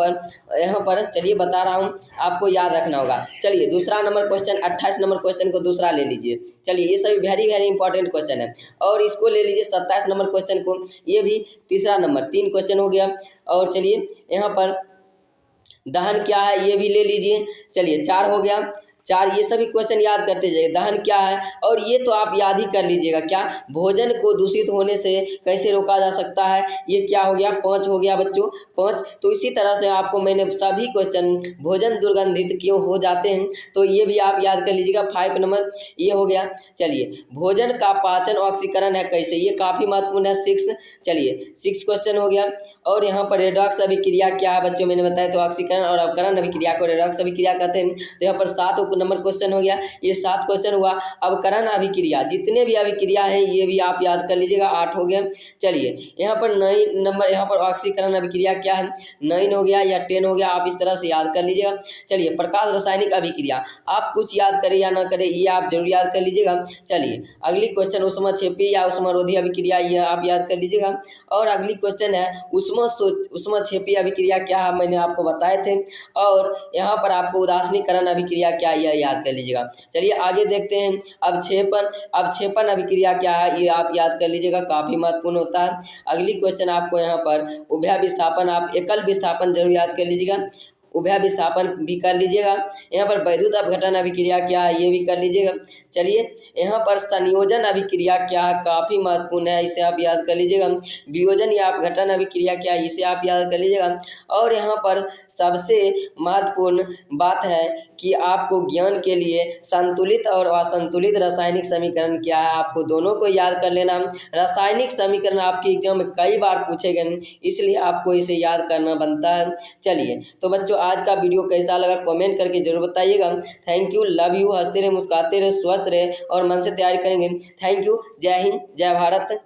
पर चलिए बता रहा हूँ, आपको याद रखना होगा। चलिए दूसरा नंबर क्वेश्चन 28 नंबर क्वेश्चन को दूसरा ले लीजिए। चलिए ये सभी वेरी वेरी इंपॉर्टेंट क्वेश्चन है। और इसको ले लीजिए 27 नंबर क्वेश्चन को, ये भी तीसरा नंबर, 3 क्वेश्चन हो गया। और चलिए यहाँ पर दहन क्या है ये भी ले लीजिए। चलिए 4 हो गया। 4 ये सभी क्वेश्चन याद करते जाइए। दहन क्या है, और ये तो आप याद ही कर लीजिएगा। क्या? भोजन को दूषित होने से कैसे रोका जा सकता है, ये क्या हो गया? 5 हो गया बच्चों, 5। तो इसी तरह से आपको मैंने सभी क्वेश्चन, भोजन दुर्गंधित क्यों हो जाते हैं, तो ये भी आप याद कर लीजिएगा। 5 नंबर ये हो गया। चलिए भोजन का पाचन ऑक्सीकरण है कैसे, ये काफ़ी महत्वपूर्ण है। 6, चलिए 6 क्वेश्चन हो गया। और यहाँ पर रेडॉक्स अभिक्रिया क्या है बच्चों, मैंने बताया तो ऑक्सीकरण और अवकरण अभिक्रिया को रेडॉक्स अभिक्रिया कहते हैं। तो यहाँ पर 7 नंबर क्वेश्चन हो गया, ये 7 क्वेश्चन हुआ। अवकरण अभिक्रिया, जितने भी अभिक्रिया हैं ये भी आप याद कर लीजिएगा। 8 हो गया। चलिए यहाँ पर 9 नंबर, यहाँ पर ऑक्सीकरण अभिक्रिया क्या है, 9 हो गया या 10 हो गया, आप इस तरह से याद कर लीजिएगा। चलिए प्रकाश रासायनिक अभिक्रिया, आप कुछ याद करें या ना करें ये आप जरूर याद कर लीजिएगा। चलिए अगली क्वेश्चन ऊष्माक्षेपी या ऊष्मारोधी अभिक्रिया, ये आप याद कर लीजिएगा। और अगली क्वेश्चन है ऊष्माक्षेपी अभिक्रिया क्या है, मैंने आपको बताए थे। और यहाँ पर आपको उदासीनीकरण अभिक्रिया क्या है यह याद कर लीजिएगा। चलिए आगे देखते हैं अवक्षेपण अभिक्रिया क्या है, ये आप याद कर लीजिएगा, काफ़ी महत्वपूर्ण होता है। अगली क्वेश्चन आपको यहाँ पर उभय विस्थापन, आप एकल विस्थापन जरूर याद कर लीजिएगा, उभय विस्थापन भी कर लीजिएगा। यहाँ पर वैद्युत अपघटन अभिक्रिया क्या है, ये भी कर लीजिएगा। चलिए यहाँ पर संयोजन अभिक्रिया क्या है, काफ़ी महत्वपूर्ण है, इसे आप याद कर लीजिएगा। वियोजन या अपघटन अभिक्रिया क्या है, इसे आप याद कर लीजिएगा। और यहाँ पर सबसे महत्वपूर्ण बात है कि आपको ज्ञान के लिए संतुलित और असंतुलित रासायनिक समीकरण क्या है, आपको दोनों को याद कर लेना। रासायनिक समीकरण आपके एग्जाम में कई बार पूछे गए, इसलिए आपको इसे याद करना बनता है। चलिए तो बच्चों आज का वीडियो कैसा लगा कमेंट करके जरूर बताइएगा। थैंक यू, लव यू, हंसते रहे, मुस्कुराते रहे, स्वस्थ रहे और मन से तैयारी करेंगे। थैंक यू, जय हिंद, जय भारत।